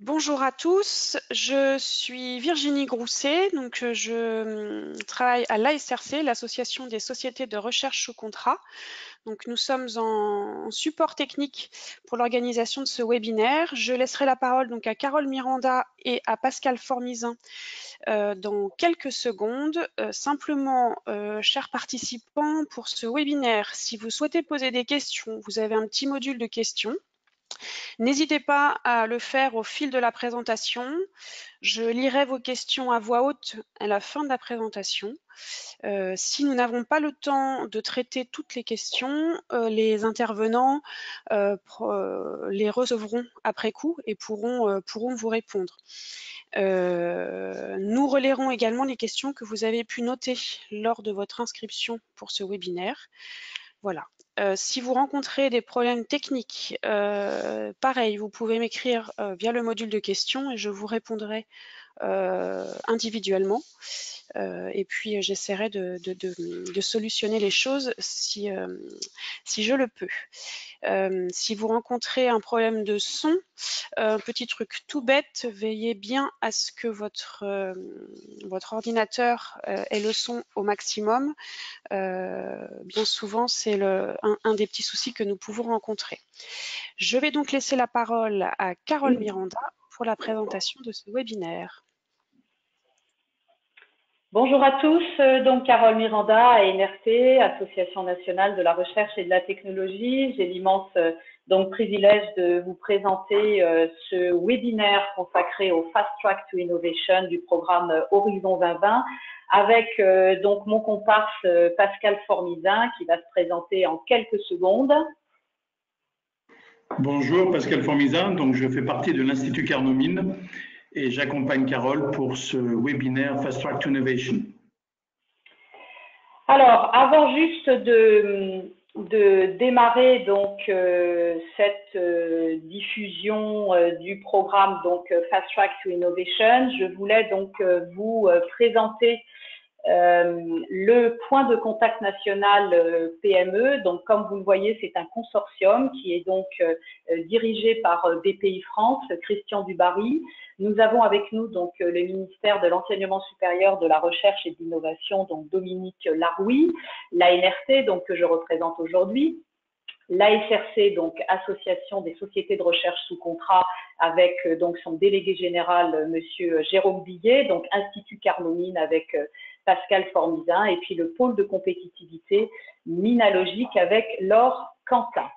Bonjour à tous, je suis Virginie Grousset, je travaille à l'ASRC, l'Association des sociétés de recherche sous contrat. Donc nous sommes en support technique pour l'organisation de ce webinaire. Je laisserai la parole donc à Carole Miranda et à Pascal Formizin dans quelques secondes. Chers participants, pour ce webinaire, si vous souhaitez poser des questions, vous avez un petit module de questions. N'hésitez pas à le faire au fil de la présentation. Je lirai vos questions à voix haute à la fin de la présentation. Si nous n'avons pas le temps de traiter toutes les questions, les intervenants les recevront après coup et pourront vous répondre. Nous relayerons également les questions que vous avez pu noter lors de votre inscription pour ce webinaire. Voilà. Si vous rencontrez des problèmes techniques, pareil, vous pouvez m'écrire via le module de questions et je vous répondrai individuellement. Et puis j'essaierai de solutionner les choses si je le peux. Si vous rencontrez un problème de son, petit truc tout bête, veillez bien à ce que votre ordinateur ait le son au maximum. Bien souvent, c'est un des petits soucis que nous pouvons rencontrer. Je vais donc laisser la parole à Carole Miranda pour la présentation de ce webinaire. Bonjour à tous, donc Carole Miranda à NRT, Association nationale de la recherche et de la technologie. J'ai l'immense privilège de vous présenter ce webinaire consacré au Fast Track to Innovation du programme Horizon 2020 avec donc mon comparse Pascal Formizin qui va se présenter en quelques secondes. Bonjour, Pascal Formizin, donc je fais partie de l'Institut Carnot-Mines et j'accompagne Carole pour ce webinaire Fast Track to Innovation. Alors, avant juste de démarrer donc cette diffusion du programme donc Fast Track to Innovation, je voulais donc vous présenter le point de contact national PME. Donc, comme vous le voyez, c'est un consortium qui est donc dirigé par BPI France, Christian Dubarry. Nous avons avec nous donc le ministère de l'Enseignement supérieur, de la Recherche et de l'Innovation, donc Dominique Larouille, l'ANRT, donc que je représente aujourd'hui, l'ASRC, donc Association des sociétés de recherche sous contrat, avec donc son délégué général, monsieur Jérôme Billet, donc Institut Carnot-Mines avec Pascal Formizin, et puis le pôle de compétitivité Minalogique avec Laure Quentin.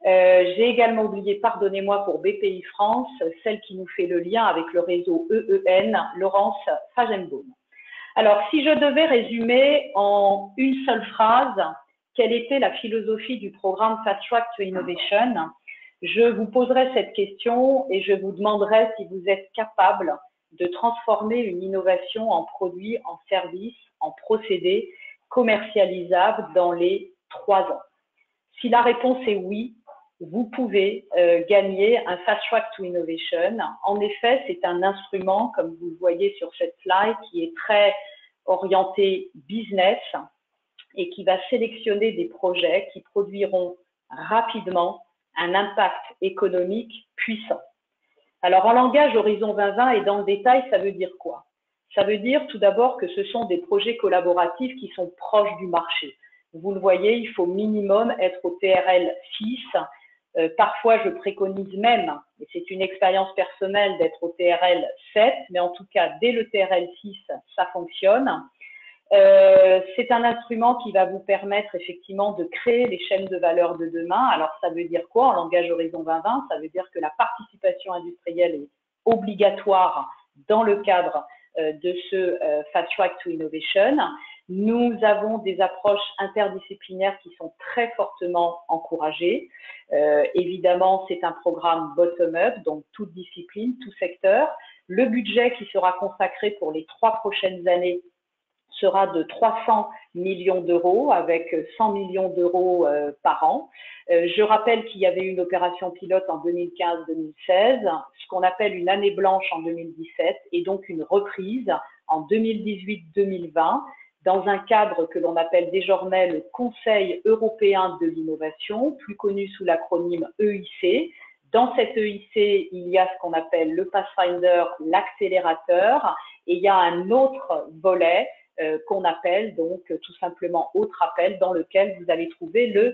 J'ai également oublié, pardonnez-moi, pour BPI France, celle qui nous fait le lien avec le réseau EEN, Laurence Fagenbaum. Alors, si je devais résumer en une seule phrase quelle était la philosophie du programme Fast Track to Innovation, je vous poserai cette question et je vous demanderai si vous êtes capable de transformer une innovation en produit, en service, en procédé commercialisable dans les 3 ans. Si la réponse est oui, vous pouvez gagner un Fast Track to Innovation. En effet, c'est un instrument, comme vous le voyez sur cette slide, qui est très orienté business et qui va sélectionner des projets qui produiront rapidement un impact économique puissant. Alors, en langage Horizon 2020 et dans le détail, ça veut dire quoi? Ça veut dire tout d'abord que ce sont des projets collaboratifs qui sont proches du marché. Vous le voyez, il faut minimum être au TRL 6. Parfois, je préconise même, et c'est une expérience personnelle, d'être au TRL 7, mais en tout cas, dès le TRL 6, ça fonctionne. C'est un instrument qui va vous permettre effectivement de créer les chaînes de valeur de demain. Alors, ça veut dire quoi en langage Horizon 2020? Ça veut dire que la participation industrielle est obligatoire dans le cadre de ce Fast Track to Innovation. Nous avons des approches interdisciplinaires qui sont très fortement encouragées. Évidemment, c'est un programme bottom-up, donc toute discipline, tout secteur. Le budget qui sera consacré pour les 3 prochaines années sera de 300 millions d'euros avec 100 millions d'euros par an. Je rappelle qu'il y avait une opération pilote en 2015-2016, ce qu'on appelle une année blanche en 2017 et donc une reprise en 2018-2020 dans un cadre que l'on appelle désormais le Conseil européen de l'innovation, plus connu sous l'acronyme EIC, Dans cette EIC, il y a ce qu'on appelle le Pathfinder, l'accélérateur, et il y a un autre volet qu'on appelle donc tout simplement autre appel, dans lequel vous allez trouver le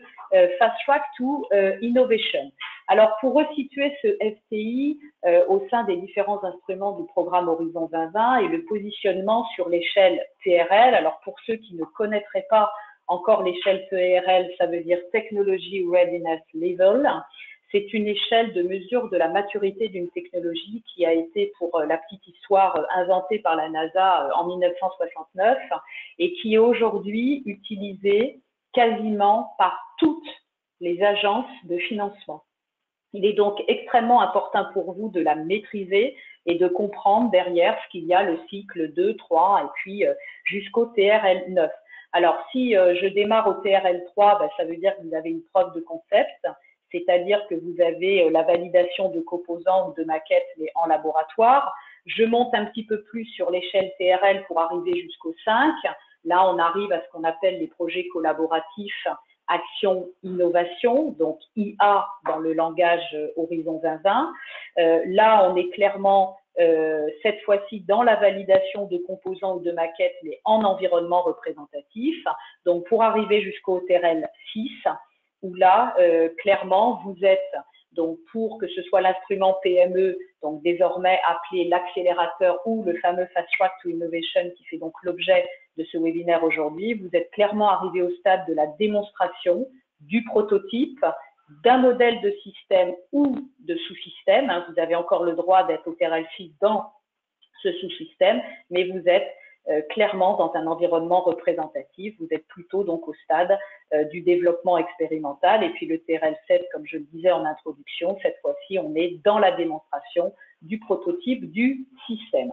Fast Track to Innovation. Alors, pour resituer ce FTI au sein des différents instruments du programme Horizon 2020 et le positionnement sur l'échelle TRL, alors pour ceux qui ne connaîtraient pas encore l'échelle TRL, ça veut dire Technology Readiness Level. C'est une échelle de mesure de la maturité d'une technologie qui a été, pour la petite histoire, inventée par la NASA en 1969 et qui est aujourd'hui utilisée quasiment par toutes les agences de financement. Il est donc extrêmement important pour vous de la maîtriser et de comprendre derrière ce qu'il y a le cycle 2, 3 et puis jusqu'au TRL 9. Alors, si je démarre au TRL 3, ça veut dire que vous avez une preuve de concept, c'est-à-dire que vous avez la validation de composants ou de maquettes en laboratoire. Je monte un petit peu plus sur l'échelle TRL pour arriver jusqu'au 5. Là, on arrive à ce qu'on appelle les projets collaboratifs Action Innovation, donc IA dans le langage Horizon 2020. Là, on est clairement cette fois-ci dans la validation de composants ou de maquettes, mais en environnement représentatif. Donc, pour arriver jusqu'au TRL 6, où là, clairement, vous êtes, donc pour que ce soit l'instrument PME, donc désormais appelé l'accélérateur ou le fameux Fast Track to Innovation qui fait donc l'objet de ce webinaire aujourd'hui, vous êtes clairement arrivé au stade de la démonstration du prototype, d'un modèle de système ou de sous-système. Vous avez encore le droit d'être au TRL 6 dans ce sous-système, mais vous êtes clairement dans un environnement représentatif. Vous êtes plutôt donc au stade du développement expérimental. Et puis le TRL 7, comme je le disais en introduction, cette fois-ci, on est dans la démonstration du prototype du système.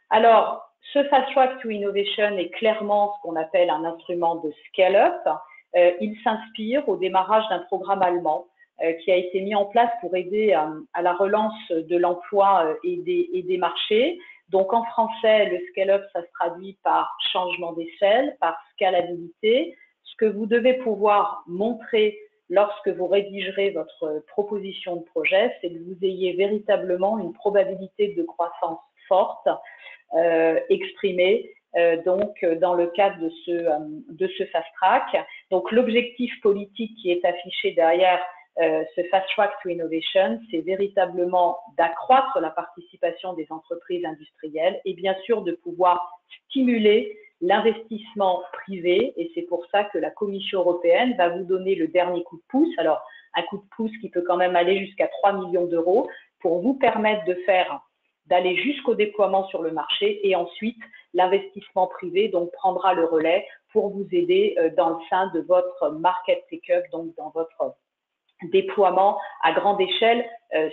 Alors, ce Fast Track to Innovation est clairement ce qu'on appelle un instrument de scale-up. Il s'inspire au démarrage d'un programme allemand qui a été mis en place pour aider à la relance de l'emploi et des marchés. Donc, en français, le scale-up, ça se traduit par changement d'échelle, par scalabilité. Ce que vous devez pouvoir montrer lorsque vous rédigerez votre proposition de projet, c'est que vous ayez véritablement une probabilité de croissance forte exprimée donc dans le cadre de ce fast track. Donc, l'objectif politique qui est affiché derrière ce Fast Track to Innovation, c'est véritablement d'accroître la participation des entreprises industrielles et bien sûr de pouvoir stimuler l'investissement privé. Et c'est pour ça que la Commission européenne va vous donner le dernier coup de pouce. Alors, un coup de pouce qui peut quand même aller jusqu'à 3 millions d'euros pour vous permettre d'aller jusqu'au déploiement sur le marché, et ensuite l'investissement privé donc prendra le relais pour vous aider dans le sein de votre market take-up, donc dans votre déploiement à grande échelle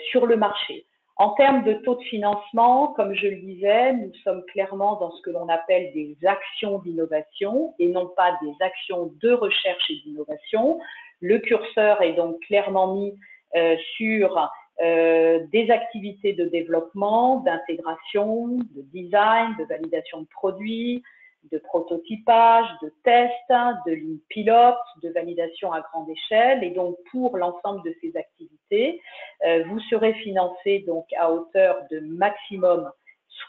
sur le marché. En termes de taux de financement, comme je le disais, nous sommes clairement dans ce que l'on appelle des actions d'innovation et non pas des actions de recherche et d'innovation. Le curseur est donc clairement mis sur des activités de développement, d'intégration, de design, de validation de produits, de prototypage, de tests, de lignes pilotes, de validation à grande échelle. Et donc, pour l'ensemble de ces activités, vous serez financé donc à hauteur de maximum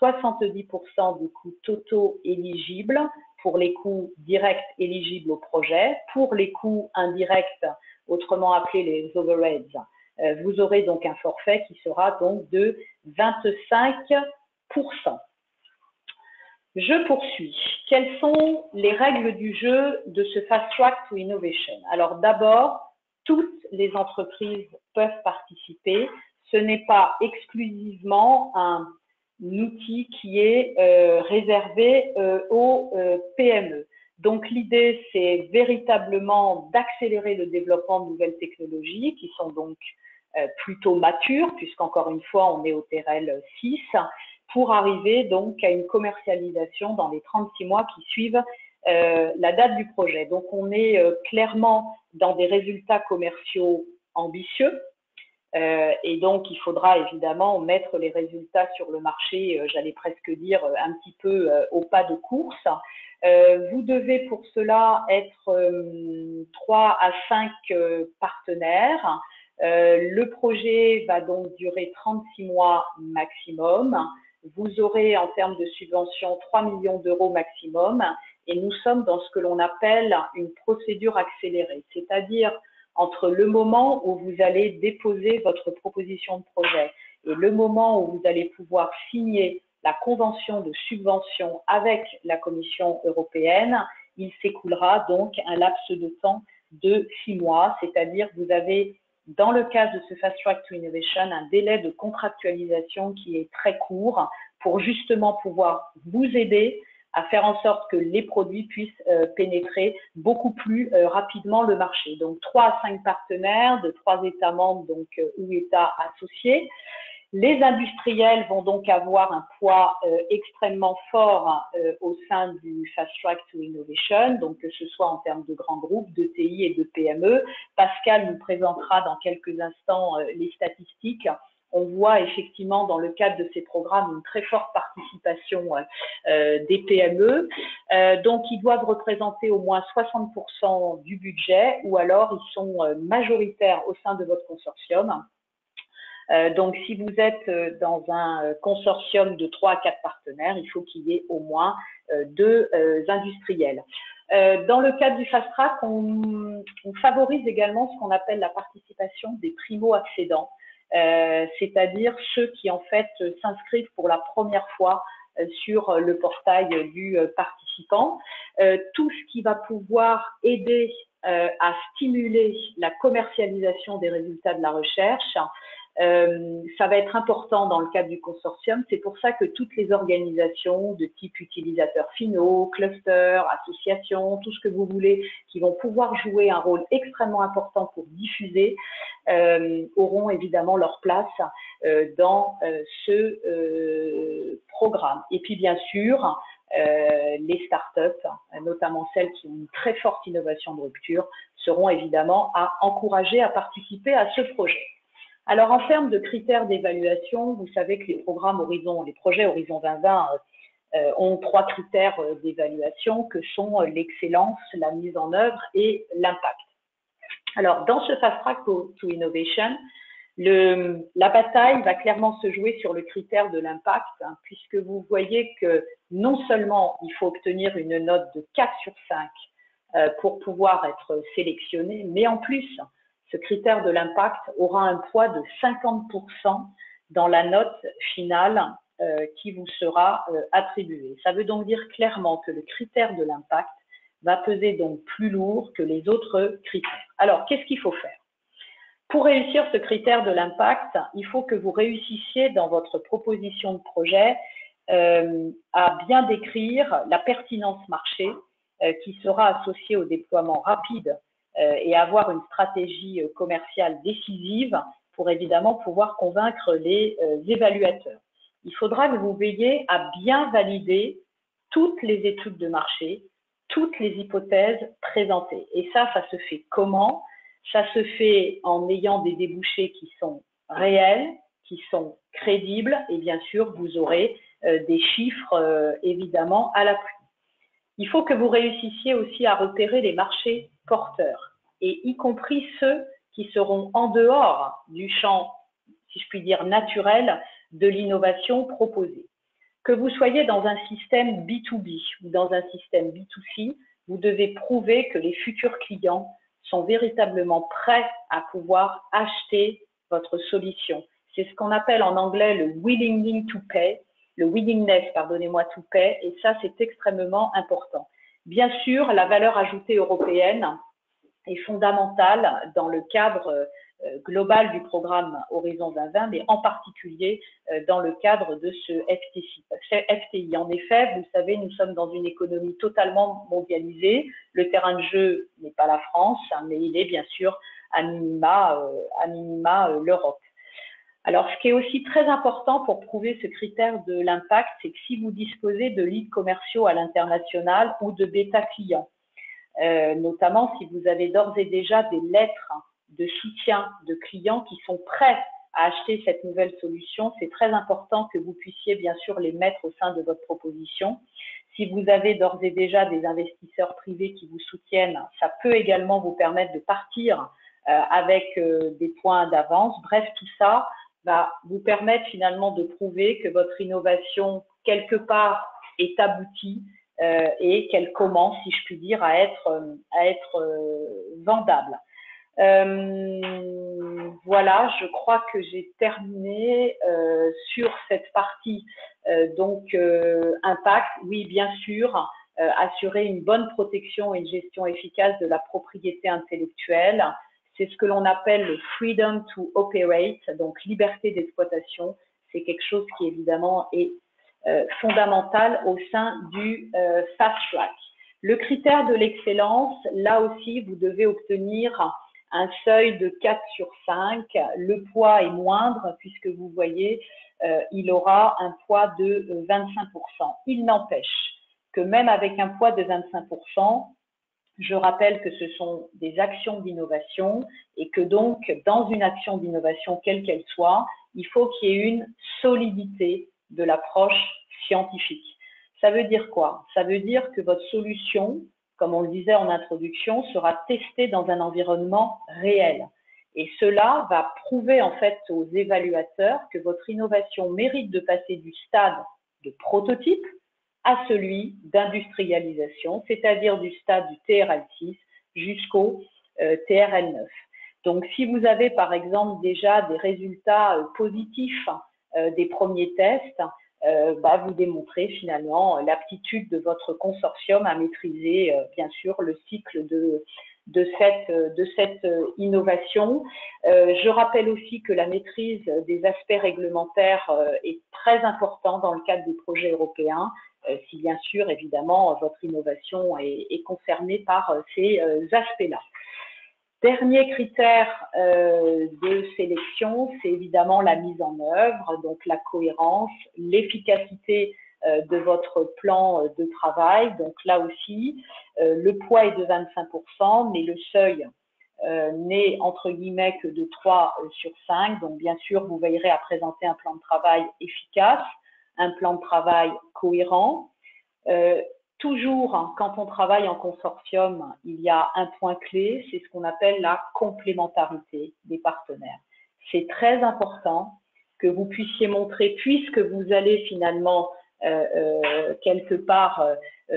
70% des coûts totaux éligibles pour les coûts directs éligibles au projet. Pour les coûts indirects, autrement appelés les overheads, vous aurez donc un forfait qui sera donc de 25%. Je poursuis. Quelles sont les règles du jeu de ce Fast Track to Innovation? Alors d'abord, toutes les entreprises peuvent participer. Ce n'est pas exclusivement un outil qui est réservé aux PME. Donc l'idée, c'est véritablement d'accélérer le développement de nouvelles technologies qui sont donc plutôt matures, puisqu'encore une fois, on est au TRL 6, pour arriver donc à une commercialisation dans les 36 mois qui suivent la date du projet. Donc, on est clairement dans des résultats commerciaux ambitieux et donc, il faudra évidemment mettre les résultats sur le marché, j'allais presque dire un petit peu au pas de course. Vous devez pour cela être 3 à 5 partenaires. Le projet va donc durer 36 mois maximum. Vous aurez en termes de subvention 3 millions d'euros maximum et nous sommes dans ce que l'on appelle une procédure accélérée, c'est-à-dire entre le moment où vous allez déposer votre proposition de projet et le moment où vous allez pouvoir signer la convention de subvention avec la Commission européenne, il s'écoulera donc un laps de temps de 6 mois, c'est-à-dire vous avez dans le cas de ce Fast Track to Innovation un délai de contractualisation qui est très court pour justement pouvoir vous aider à faire en sorte que les produits puissent pénétrer beaucoup plus rapidement le marché. Donc 3 à 5 partenaires de 3 États membres donc, ou États associés. Les industriels vont donc avoir un poids extrêmement fort au sein du Fast Track to Innovation, donc que ce soit en termes de grands groupes, de TI et de PME. Pascal nous présentera dans quelques instants les statistiques. On voit effectivement dans le cadre de ces programmes une très forte participation des PME. Donc, ils doivent représenter au moins 60% du budget ou alors ils sont majoritaires au sein de votre consortium. Donc, si vous êtes dans un consortium de 3 à 4 partenaires, il faut qu'il y ait au moins 2 industriels. Dans le cadre du Fast Track, on favorise également ce qu'on appelle la participation des primo-accédants, c'est-à-dire ceux qui en fait s'inscrivent pour la première fois sur le portail du participant. Tout ce qui va pouvoir aider à stimuler la commercialisation des résultats de la recherche, ça va être important dans le cadre du consortium. C'est pour ça que toutes les organisations de type utilisateurs finaux, clusters, associations, tout ce que vous voulez, qui vont pouvoir jouer un rôle extrêmement important pour diffuser, auront évidemment leur place dans ce programme. Et puis bien sûr, les startups, notamment celles qui ont une très forte innovation de rupture, seront évidemment à encourager à participer à ce projet. Alors, en termes de critères d'évaluation, vous savez que les projets Horizon 2020 ont 3 critères d'évaluation que sont l'excellence, la mise en œuvre et l'impact. Alors, dans ce Fast Track to Innovation, la bataille va clairement se jouer sur le critère de l'impact, hein, puisque vous voyez que non seulement il faut obtenir une note de 4 sur 5 pour pouvoir être sélectionné, mais en plus, ce critère de l'impact aura un poids de 50% dans la note finale qui vous sera attribuée. Ça veut donc dire clairement que le critère de l'impact va peser donc plus lourd que les autres critères. Alors, qu'est-ce qu'il faut faire? Pour réussir ce critère de l'impact, il faut que vous réussissiez dans votre proposition de projet à bien décrire la pertinence marché qui sera associée au déploiement rapide et avoir une stratégie commerciale décisive pour évidemment pouvoir convaincre les évaluateurs. Il faudra que vous veilliez à bien valider toutes les études de marché, toutes les hypothèses présentées. Et ça se fait comment? Ça se fait en ayant des débouchés qui sont réels, qui sont crédibles et bien sûr, vous aurez des chiffres évidemment à l'appui. Il faut que vous réussissiez aussi à repérer les marchés porteurs, et y compris ceux qui seront en dehors du champ, si je puis dire, naturel de l'innovation proposée. Que vous soyez dans un système B2B ou dans un système B2C, vous devez prouver que les futurs clients sont véritablement prêts à pouvoir acheter votre solution. C'est ce qu'on appelle en anglais le willingness to pay, to pay, et ça, c'est extrêmement important. Bien sûr, la valeur ajoutée européenne est fondamentale dans le cadre global du programme Horizon 2020, mais en particulier dans le cadre de ce FTI. En effet, vous savez, nous sommes dans une économie totalement mondialisée. Le terrain de jeu n'est pas la France, mais il est bien sûr à minima l'Europe. Alors, ce qui est aussi très important pour prouver ce critère de l'impact, c'est que si vous disposez de leads commerciaux à l'international ou de bêta clients, notamment si vous avez d'ores et déjà des lettres de soutien de clients qui sont prêts à acheter cette nouvelle solution, c'est très important que vous puissiez bien sûr les mettre au sein de votre proposition. Si vous avez d'ores et déjà des investisseurs privés qui vous soutiennent, ça peut également vous permettre de partir avec des points d'avance. Bref, tout ça va vous permettre finalement de prouver que votre innovation, quelque part, est aboutie et qu'elle commence, si je puis dire, à être vendable. Voilà, je crois que j'ai terminé sur cette partie impact. Oui, bien sûr, assurer une bonne protection et une gestion efficace de la propriété intellectuelle. C'est ce que l'on appelle le freedom to operate, donc liberté d'exploitation. C'est quelque chose qui évidemment est fondamental au sein du fast track. Le critère de l'excellence, là aussi, vous devez obtenir un seuil de 4 sur 5. Le poids est moindre puisque vous voyez, il aura un poids de 25%. Il n'empêche que même avec un poids de 25%, je rappelle que ce sont des actions d'innovation et que donc, dans une action d'innovation, quelle qu'elle soit, il faut qu'il y ait une solidité de l'approche scientifique. Ça veut dire quoi? Ça veut dire que votre solution, comme on le disait en introduction, sera testée dans un environnement réel. Et cela va prouver en fait aux évaluateurs que votre innovation mérite de passer du stade de prototype à celui d'industrialisation, c'est-à-dire du stade du TRL6 jusqu'au TRL9. Donc, si vous avez par exemple déjà des résultats positifs des premiers tests, vous démontrez finalement l'aptitude de votre consortium à maîtriser bien sûr le cycle de cette innovation. Je rappelle aussi que la maîtrise des aspects réglementaires est très importante dans le cadre des projets européens, si bien sûr, évidemment, votre innovation est concernée par ces aspects-là. Dernier critère de sélection, c'est évidemment la mise en œuvre, donc la cohérence, l'efficacité de votre plan de travail. Donc là aussi, le poids est de 25%, mais le seuil n'est entre guillemets que de 3 sur 5. Donc bien sûr, vous veillerez à présenter un plan de travail efficace, un plan de travail cohérent. Toujours, quand on travaille en consortium, il y a un point clé, c'est ce qu'on appelle la complémentarité des partenaires. C'est très important que vous puissiez montrer, puisque vous allez finalement quelque part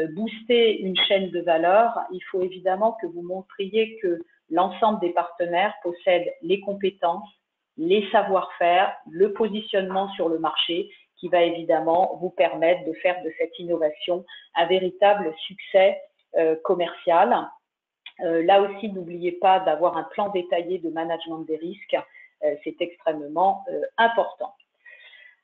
booster une chaîne de valeur, il faut évidemment que vous montriez que l'ensemble des partenaires possèdent les compétences, les savoir-faire, le positionnement sur le marché qui va évidemment vous permettre de faire de cette innovation un véritable succès commercial. Là aussi, n'oubliez pas d'avoir un plan détaillé de management des risques, c'est extrêmement important.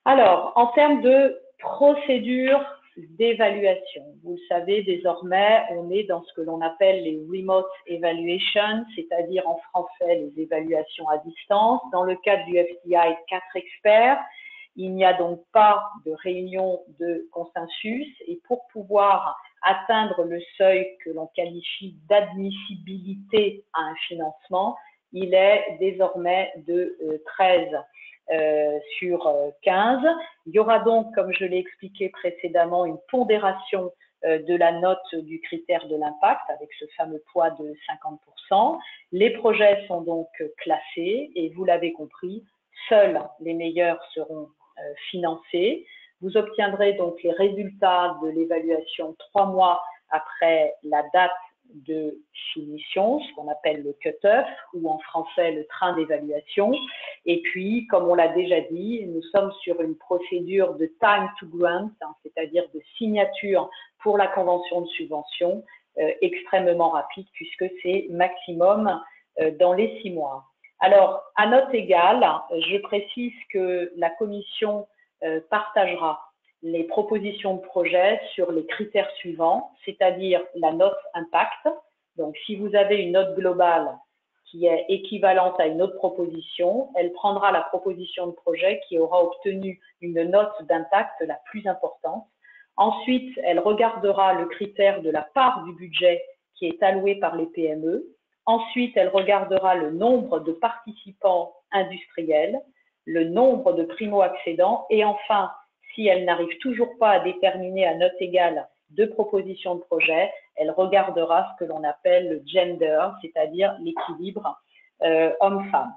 Alors, en termes de procédure d'évaluation, vous le savez désormais, on est dans ce que l'on appelle les remote evaluations, c'est-à-dire en français les évaluations à distance. Dans le cadre du FDI, 4 experts. Il n'y a donc pas de réunion de consensus et pour pouvoir atteindre le seuil que l'on qualifie d'admissibilité à un financement, il est désormais de 13 sur 15. Il y aura donc, comme je l'ai expliqué précédemment, une pondération de la note du critère de l'impact avec ce fameux poids de 50%. Les projets sont donc classés et vous l'avez compris, seuls les meilleurs seront financés. Vous obtiendrez donc les résultats de l'évaluation 3 mois après la date de soumission, ce qu'on appelle le cut-off, ou en français le train d'évaluation. Et puis, comme on l'a déjà dit, nous sommes sur une procédure de time to grant, c'est-à-dire de signature pour la convention de subvention, extrêmement rapide puisque c'est maximum dans les 6 mois. Alors, à note égale, je précise que la commission partagera les propositions de projet sur les critères suivants, c'est-à-dire la note impact. Donc, si vous avez une note globale qui est équivalente à une autre proposition, elle prendra la proposition de projet qui aura obtenu une note d'impact la plus importante. Ensuite, elle regardera le critère de la part du budget qui est alloué par les PME. Ensuite, elle regardera le nombre de participants industriels, le nombre de primo-accédants et enfin, si elle n'arrive toujours pas à déterminer à note égale 2 propositions de projet, elle regardera ce que l'on appelle le gender, c'est-à-dire l'équilibre hommes-femmes.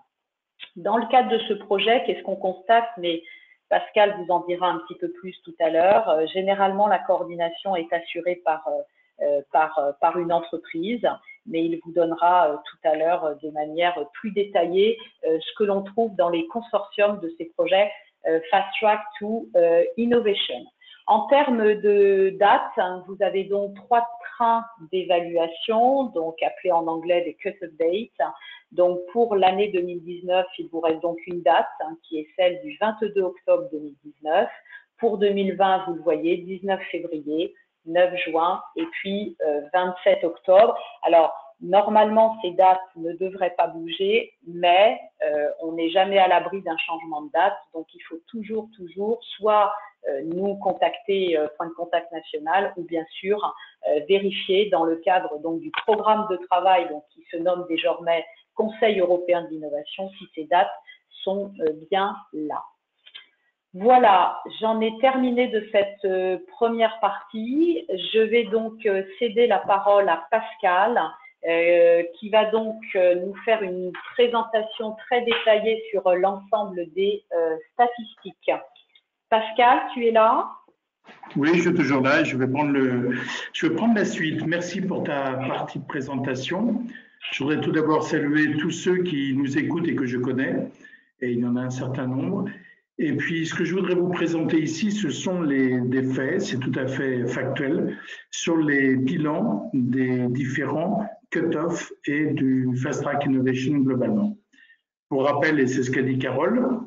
Dans le cadre de ce projet, qu'est-ce qu'on constate? Mais Pascal vous en dira un petit peu plus tout à l'heure. Généralement, la coordination est assurée par une entreprise, mais il vous donnera tout à l'heure de manière plus détaillée ce que l'on trouve dans les consortiums de ces projets Fast Track to Innovation. En termes de date, vous avez donc 3 trains d'évaluation, donc appelés en anglais des cut-off dates. Donc pour l'année 2019, il vous reste donc une date qui est celle du 22 octobre 2019. Pour 2020, vous le voyez, 19 février, 9 juin et puis 27 octobre. Alors, normalement, ces dates ne devraient pas bouger, mais on n'est jamais à l'abri d'un changement de date. Donc, il faut toujours, soit nous contacter Point de Contact National ou bien sûr vérifier dans le cadre donc du programme de travail donc, qui se nomme désormais Conseil européen de l'innovation si ces dates sont bien là. Voilà, j'en ai terminé de cette première partie. Je vais donc céder la parole à Pascal qui va donc nous faire une présentation très détaillée sur l'ensemble des statistiques. Pascal, tu es là? Oui, je suis toujours là. Je vais prendre la suite. Merci pour ta partie de présentation. Je voudrais tout d'abord saluer tous ceux qui nous écoutent et que je connais, et il y en a un certain nombre. Et puis, ce que je voudrais vous présenter ici, ce sont des faits, c'est tout à fait factuel, sur les bilans des différents cut-off et du Fast Track Innovation globalement. Pour rappel, et c'est ce qu'a dit Carole,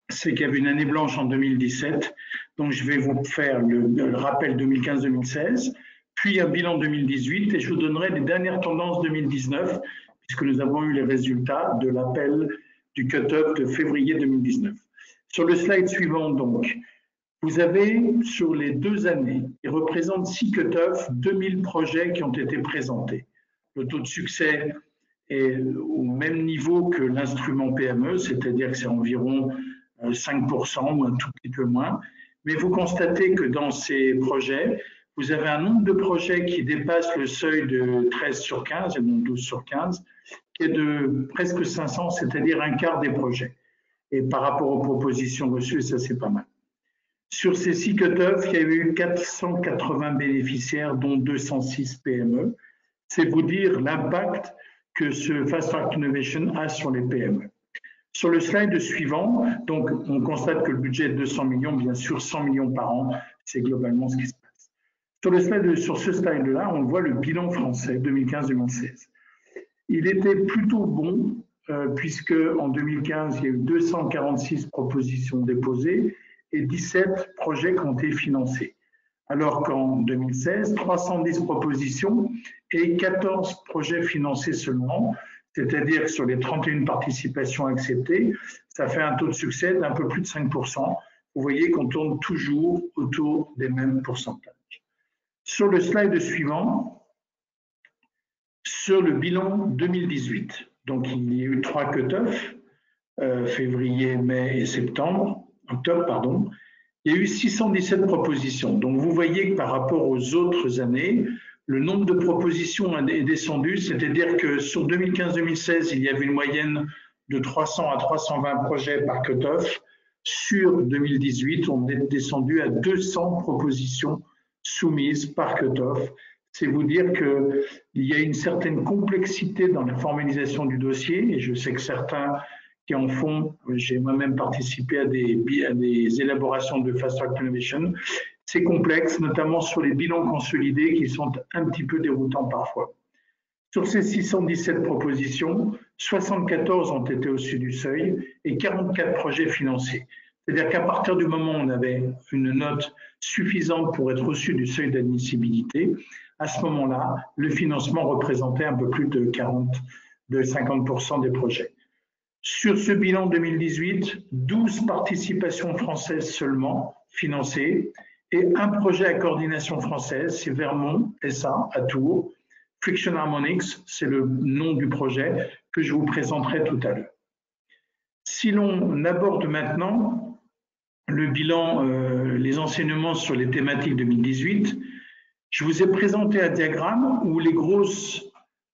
c'est qu'il y avait une année blanche en 2017, donc je vais vous faire le rappel 2015-2016, puis un bilan 2018, et je vous donnerai les dernières tendances 2019, puisque nous avons eu les résultats de l'appel du cut-off de février 2019. Sur le slide suivant, donc, vous avez sur les 2 années, qui représentent 6 cut-offs, 2000 projets qui ont été présentés. Le taux de succès est au même niveau que l'instrument PME, c'est-à-dire que c'est environ 5% ou un tout petit peu moins. Mais vous constatez que dans ces projets, vous avez un nombre de projets qui dépasse le seuil de 13 sur 15, et donc 12 sur 15, qui est de presque 500, c'est-à-dire un quart des projets. Et par rapport aux propositions reçues, ça c'est pas mal. Sur ces 6 cut-offs, il y a eu 480 bénéficiaires, dont 206 PME. C'est vous dire l'impact que ce Fast Track Innovation a sur les PME. Sur le slide suivant, donc, on constate que le budget est de 200 millions, bien sûr 100 millions par an, c'est globalement ce qui se passe. Sur ce slide-là, on voit le bilan français 2015-2016. Il était plutôt bon, puisque en 2015, il y a eu 246 propositions déposées et 17 projets qui ont été financés. Alors qu'en 2016, 310 propositions et 14 projets financés seulement, c'est-à-dire que sur les 31 participations acceptées, ça fait un taux de succès d'un peu plus de 5%. Vous voyez qu'on tourne toujours autour des mêmes pourcentages. Sur le slide suivant, sur le bilan 2018, donc il y a eu 3 cut-offs, février, mai et octobre, pardon. Il y a eu 617 propositions. Donc vous voyez que par rapport aux autres années, le nombre de propositions est descendu, c'est-à-dire que sur 2015-2016, il y avait une moyenne de 300 à 320 projets par cut-off. Sur 2018, on est descendu à 200 propositions soumises par cut-off. C'est vous dire qu'il y a une certaine complexité dans la formalisation du dossier, et je sais que certains qui en font, j'ai moi-même participé à des élaborations de Fast Track Innovation. C'est complexe, notamment sur les bilans consolidés qui sont un petit peu déroutants parfois. Sur ces 617 propositions, 74 ont été au-dessus du seuil et 44 projets financés. C'est-à-dire qu'à partir du moment où on avait une note suffisante pour être au-dessus du seuil d'admissibilité, à ce moment-là, le financement représentait un peu plus de 50% des projets. Sur ce bilan 2018, 12 participations françaises seulement financées et un projet à coordination française, c'est Vermont SA à Tours. Friction Harmonics, c'est le nom du projet que je vous présenterai tout à l'heure. Si l'on aborde maintenant le bilan, les enseignements sur les thématiques 2018, je vous ai présenté un diagramme où les grosses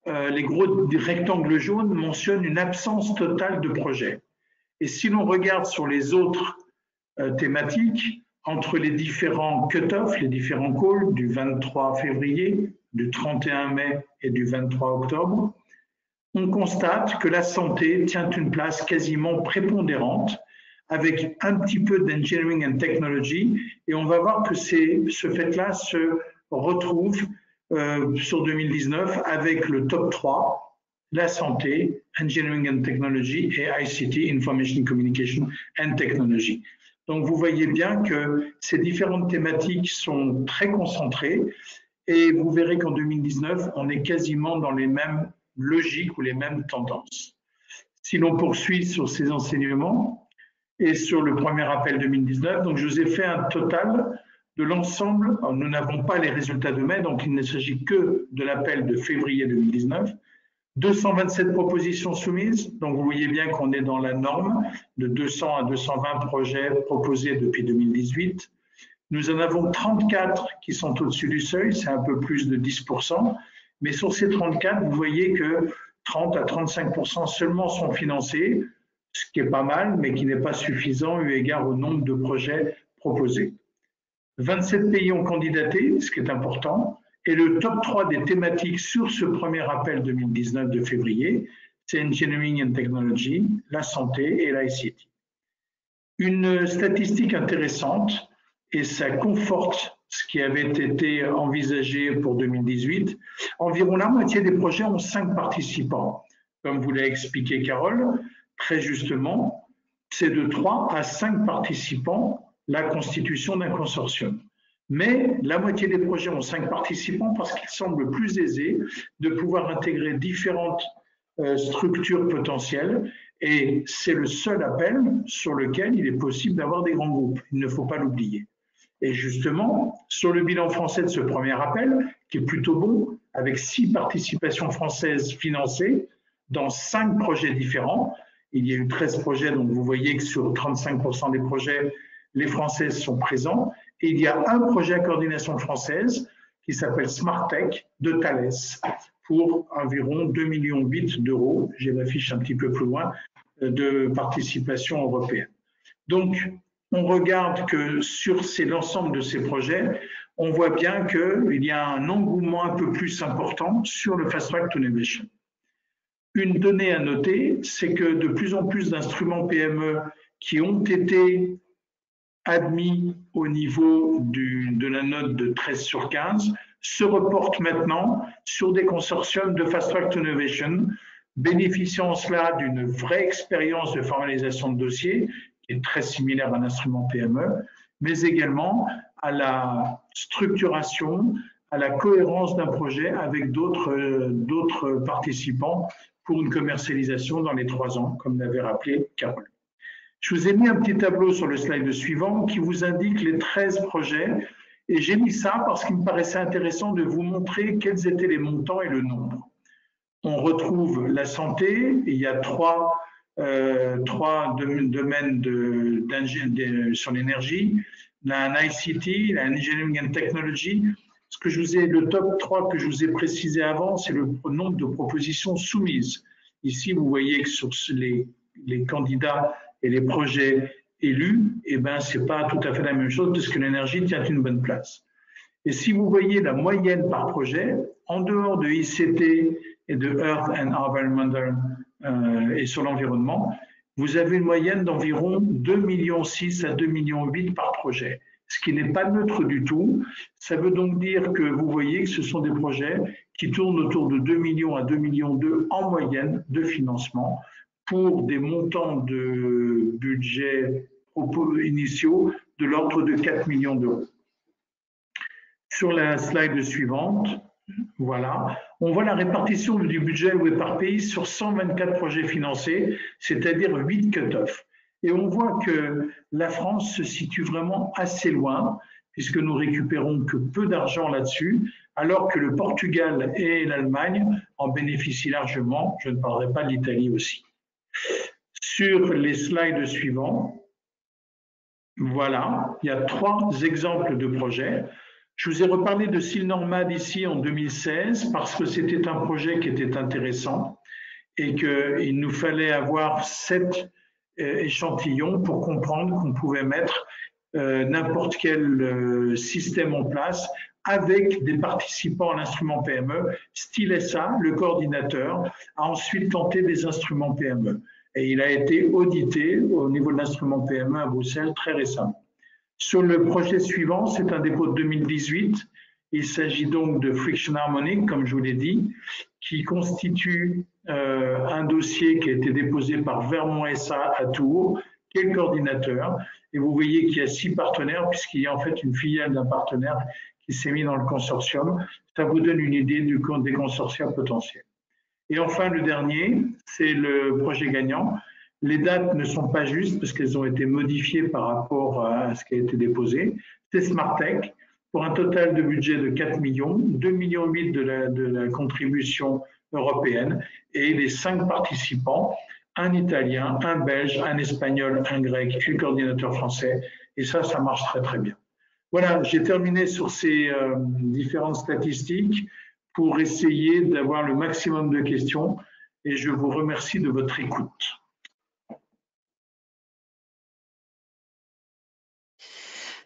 les gros rectangles jaunes mentionnent une absence totale de projet. Et si l'on regarde sur les autres thématiques, entre les différents cut-offs, les différents calls du 23 février, du 31 mai et du 23 octobre, on constate que la santé tient une place quasiment prépondérante avec un petit peu d'engineering and technology, et on va voir que ce fait-là se retrouve sur 2019 avec le top 3, la santé, engineering and technology et ICT, information communication and technology. Donc vous voyez bien que ces différentes thématiques sont très concentrées, et vous verrez qu'en 2019, on est quasiment dans les mêmes logiques ou les mêmes tendances. Si l'on poursuit sur ces enseignements, et sur le premier appel 2019. Donc, je vous ai fait un total de l'ensemble. Nous n'avons pas les résultats de mai, donc il ne s'agit que de l'appel de février 2019. 227 propositions soumises. Donc, vous voyez bien qu'on est dans la norme de 200 à 220 projets proposés depuis 2018. Nous en avons 34 qui sont au-dessus du seuil, c'est un peu plus de 10%. Mais sur ces 34, vous voyez que 30 à 35% seulement sont financés, ce qui est pas mal, mais qui n'est pas suffisant eu égard au nombre de projets proposés. 27 pays ont candidaté, ce qui est important, et le top 3 des thématiques sur ce premier appel 2019 de février, c'est Engineering and Technology, la santé et l'ICT. Une statistique intéressante, et ça conforte ce qui avait été envisagé pour 2018, environ la moitié des projets ont 5 participants. Comme vous l'a expliqué Carole, très justement, c'est de 3 à 5 participants la constitution d'un consortium. Mais la moitié des projets ont 5 participants parce qu'il semble plus aisé de pouvoir intégrer différentes structures potentielles, et c'est le seul appel sur lequel il est possible d'avoir des grands groupes. Il ne faut pas l'oublier. Et justement, sur le bilan français de ce premier appel, qui est plutôt bon, avec 6 participations françaises financées dans 5 projets différents, il y a eu 13 projets, donc vous voyez que sur 35% des projets, les Françaises sont présents. Et il y a un projet à coordination française qui s'appelle Smart Tech de Thales pour environ 2,8 millions d'euros, j'ai ma fiche un petit peu plus loin, de participation européenne. Donc, on regarde que sur l'ensemble de ces projets, on voit bien qu'il y a un engouement un peu plus important sur le Fast Track to Innovation. Une donnée à noter, c'est que de plus en plus d'instruments PME qui ont été admis au niveau de la note de 13 sur 15 se reportent maintenant sur des consortiums de Fast Track to Innovation, bénéficiant en cela d'une vraie expérience de formalisation de dossier, qui est très similaire à un instrument PME, mais également à la structuration, à la cohérence d'un projet avec d'autres participants pour une commercialisation dans les 3 ans, comme l'avait rappelé Carole. Je vous ai mis un petit tableau sur le slide suivant qui vous indique les 13 projets, et j'ai mis ça parce qu'il me paraissait intéressant de vous montrer quels étaient les montants et le nombre. On retrouve la santé, et il y a 3 domaines sur l'énergie, un ICT, un Engineering and Technology. Ce que le top 3 que je vous ai précisé avant, c'est le nombre de propositions soumises. Ici, vous voyez que sur les candidats et les projets élus, eh ben, ce n'est pas tout à fait la même chose parce que l'énergie tient une bonne place. Et si vous voyez la moyenne par projet, en dehors de ICT et de Earth and Environmental et sur l'environnement, vous avez une moyenne d'environ 2,6 millions à 2,8 millions par projet, ce qui n'est pas neutre du tout. Ça veut donc dire que vous voyez que ce sont des projets qui tournent autour de 2 millions à 2,2 millions en moyenne de financement pour des montants de budget initiaux de l'ordre de 4 millions d'euros. Sur la slide suivante, voilà, on voit la répartition du budget alloué par pays sur 124 projets financés, c'est-à-dire 8 cut-offs. Et on voit que la France se situe vraiment assez loin, puisque nous récupérons que peu d'argent là-dessus, alors que le Portugal et l'Allemagne en bénéficient largement. Je ne parlerai pas de l'Italie aussi. Sur les slides suivants, voilà, il y a 3 exemples de projets. Je vous ai reparlé de Silnormad ici en 2016 parce que c'était un projet qui était intéressant et qu'il nous fallait avoir 7 échantillons pour comprendre qu'on pouvait mettre n'importe quel système en place avec des participants à l'instrument PME. Style SA, le coordinateur, a ensuite tenté des instruments PME. Et il a été audité au niveau de l'instrument PME à Bruxelles très récemment. Sur le projet suivant, c'est un dépôt de 2018. Il s'agit donc de Friction Harmonic, comme je vous l'ai dit, qui constitue un dossier qui a été déposé par Vermont SA à Tours, qui est le coordinateur. Et vous voyez qu'il y a 6 partenaires, puisqu'il y a en fait une filiale d'un partenaire qui s'est mis dans le consortium. Ça vous donne une idée des consortia potentiels. Et enfin, le dernier, c'est le projet gagnant. Les dates ne sont pas justes parce qu'elles ont été modifiées par rapport à ce qui a été déposé. C'est Smartech pour un total de budget de 4 millions, 2,8 millions de la contribution européenne et les 5 participants, un Italien, un Belge, un Espagnol, un Grec et le coordinateur français. Et ça marche très très bien. Voilà, j'ai terminé sur ces différentes statistiques pour essayer d'avoir le maximum de questions et je vous remercie de votre écoute.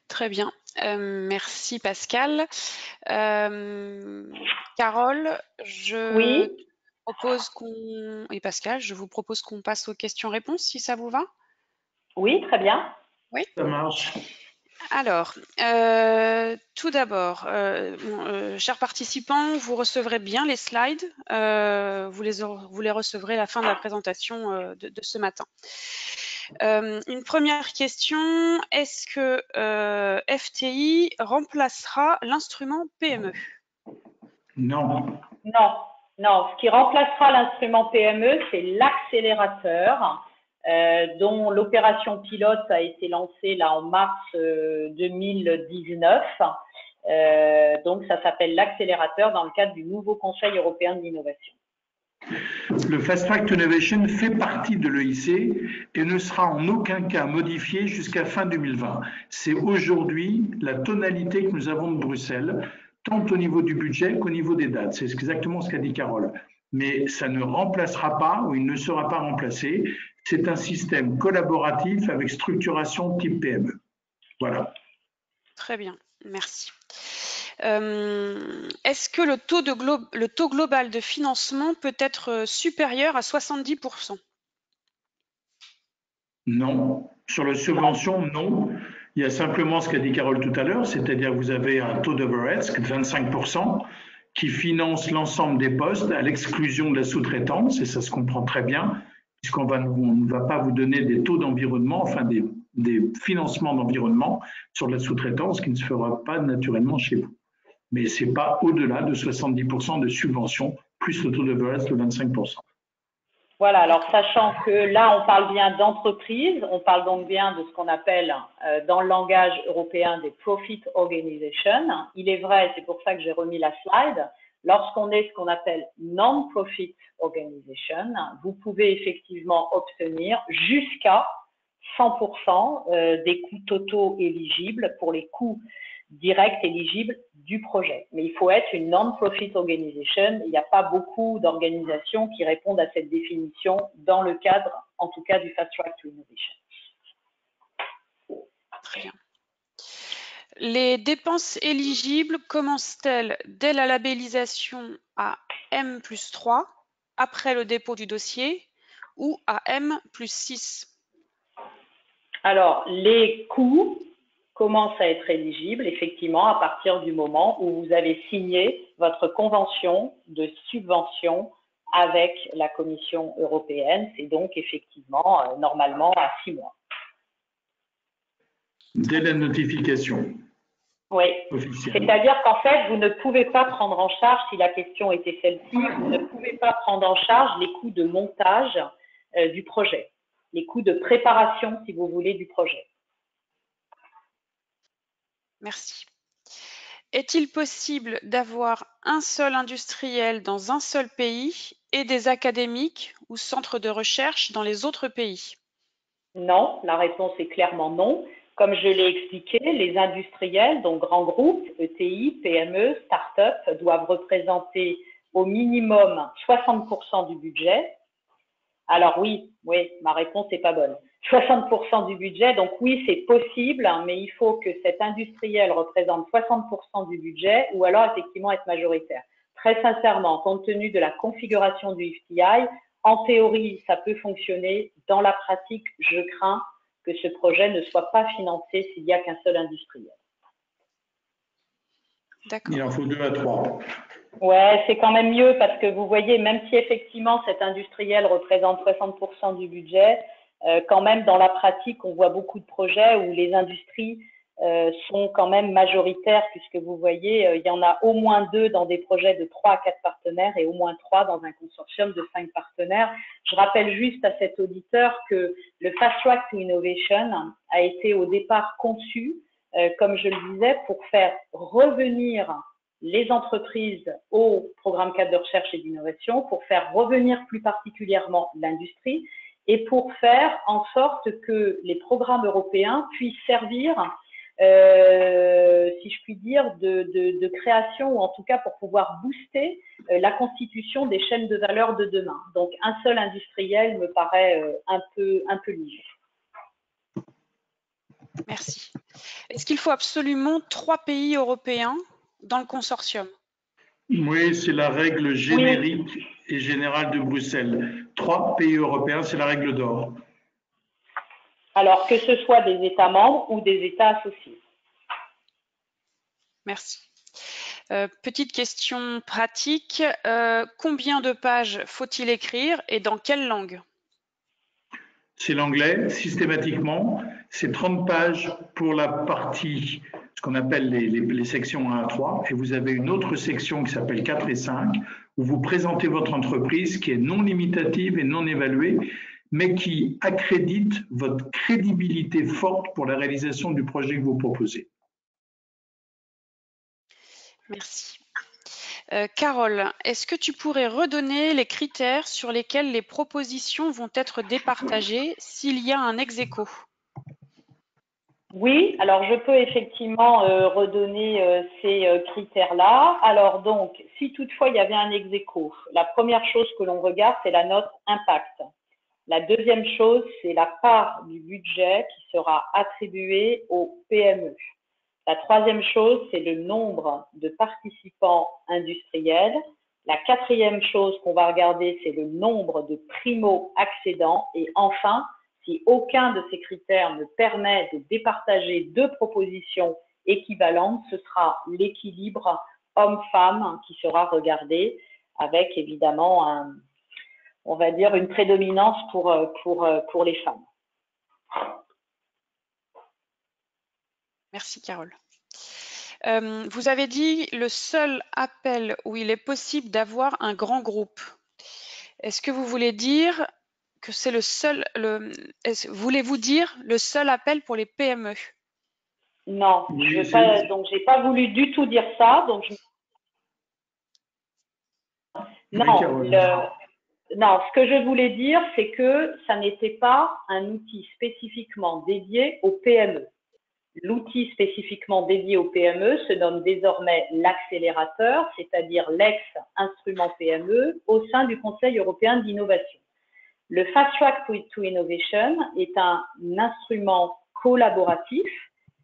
Très bien. Merci Pascal. Carole, Oui, propose et Pascal, je vous propose qu'on passe aux questions-réponses si ça vous va. oui, très bien. Oui. Ça marche. Alors, tout d'abord, chers participants, vous recevrez bien les slides. Vous les recevrez à la fin de la présentation de ce matin. Une première question, est-ce que FTI remplacera l'instrument PME? Non. Non, non. Ce qui remplacera l'instrument PME, c'est l'accélérateur dont l'opération pilote a été lancée là en mars 2019. Donc, ça s'appelle l'accélérateur dans le cadre du nouveau Conseil européen de l'innovation. Le Fast Track to Innovation fait partie de l'EIC et ne sera en aucun cas modifié jusqu'à fin 2020. C'est aujourd'hui la tonalité que nous avons de Bruxelles, tant au niveau du budget qu'au niveau des dates. C'est exactement ce qu'a dit Carole. Mais ça ne remplacera pas ou il ne sera pas remplacé. C'est un système collaboratif avec structuration type PME. Voilà. Très bien, merci. Est-ce que le taux global de financement peut être supérieur à 70%? Non. Sur la subvention, non. Il y a simplement ce qu'a dit Carole tout à l'heure, c'est-à-dire que vous avez un taux d'overhead, 25%, qui finance l'ensemble des postes à l'exclusion de la sous-traitance, et ça se comprend très bien, puisqu'on ne va pas vous donner des taux d'environnement, enfin des financements d'environnement sur la sous-traitance qui ne se fera pas naturellement chez vous. Mais ce n'est pas au-delà de 70% de subvention, plus le taux d'overhead de 25%. Voilà, alors sachant que là, on parle bien d'entreprise, on parle donc bien de ce qu'on appelle dans le langage européen des profit organizations. Il est vrai, c'est pour ça que j'ai remis la slide, lorsqu'on est ce qu'on appelle non-profit organization, vous pouvez effectivement obtenir jusqu'à 100% des coûts totaux éligibles pour les coûts directs éligibles du projet. Mais il faut être une non-profit organization. Il n'y a pas beaucoup d'organisations qui répondent à cette définition dans le cadre, en tout cas, du Fast Track to Innovation. Très bien. Les dépenses éligibles commencent-elles dès la labellisation à M+3, après le dépôt du dossier, ou à M+6? Alors, les coûts commencent à être éligibles, effectivement, à partir du moment où vous avez signé votre convention de subvention avec la Commission européenne. C'est donc effectivement, normalement, à 6 mois. Dès la notification. Oui, c'est-à-dire qu'en fait, vous ne pouvez pas prendre en charge, si la question était celle-ci, vous ne pouvez pas prendre en charge les coûts de montage du projet, les coûts de préparation, si vous voulez, du projet. Merci. Est-il possible d'avoir un seul industriel dans un seul pays et des académiques ou centres de recherche dans les autres pays? Non, la réponse est clairement non. comme je l'ai expliqué, les industriels, donc grands groupes, ETI, PME, start-up, doivent représenter au minimum 60% du budget. Alors oui, ma réponse n'est pas bonne. 60% du budget, donc oui, c'est possible, hein, mais il faut que cet industriel représente 60% du budget ou alors effectivement être majoritaire. Très sincèrement, compte tenu de la configuration du FTI, en théorie, ça peut fonctionner. Dans la pratique, je crains que ce projet ne soit pas financé s'il n'y a qu'un seul industriel. D'accord. Il en faut 2 à 3. Ouais, c'est quand même mieux parce que vous voyez, même si effectivement cet industriel représente 60% du budget, quand même dans la pratique, on voit beaucoup de projets où les industries sont quand même majoritaires puisque vous voyez, il y en a au moins 2 dans des projets de 3 à 4 partenaires et au moins 3 dans un consortium de 5 partenaires. Je rappelle juste à cet auditeur que le Fast Track to Innovation a été au départ conçu, comme je le disais, pour faire revenir les entreprises au programme cadre de recherche et d'innovation, pour faire revenir plus particulièrement l'industrie et pour faire en sorte que les programmes européens puissent servir, si je puis dire, de création ou en tout cas pour pouvoir booster la constitution des chaînes de valeur de demain. Donc un seul industriel me paraît un peu léger. Merci. Est-ce qu'il faut absolument 3 pays européens dans le consortium? Oui, c'est la règle générique et générale de Bruxelles. 3 pays européens, c'est la règle d'or. Alors que ce soit des États membres ou des États associés. Merci. Petite question pratique. Combien de pages faut-il écrire et dans quelle langue? C'est l'anglais, systématiquement. C'est 30 pages pour la partie, ce qu'on appelle les sections 1 à 3. Et vous avez une autre section qui s'appelle 4 et 5, où vous présentez votre entreprise qui est non limitative et non évaluée, mais qui accrédite votre crédibilité forte pour la réalisation du projet que vous proposez. Merci. Carole, est-ce que tu pourrais redonner les critères sur lesquels les propositions vont être départagées s'il y a un ex-aequo? Oui, alors je peux effectivement redonner ces critères-là. Alors donc, si toutefois il y avait un ex-aequo, la première chose que l'on regarde, c'est la note impact. La deuxième chose, c'est la part du budget qui sera attribuée aux PME. La troisième chose, c'est le nombre de participants industriels. La quatrième chose qu'on va regarder, c'est le nombre de primo-accédants. Et enfin, si aucun de ces critères ne permet de départager 2 propositions équivalentes, ce sera l'équilibre homme-femme qui sera regardé avec évidemment on va dire une prédominance pour les femmes. Merci Carole. Vous avez dit le seul appel où il est possible d'avoir un grand groupe. Est-ce que vous voulez dire que c'est le seul, voulez-vous dire le seul appel pour les PME? Non, donc j'ai pas voulu du tout dire ça. Donc non, ce que je voulais dire, c'est que ça n'était pas un outil spécifiquement dédié aux PME. L'outil spécifiquement dédié aux PME se nomme désormais l'accélérateur, c'est-à-dire l'ex-instrument PME au sein du Conseil européen d'innovation. Le Fast Track to Innovation est un instrument collaboratif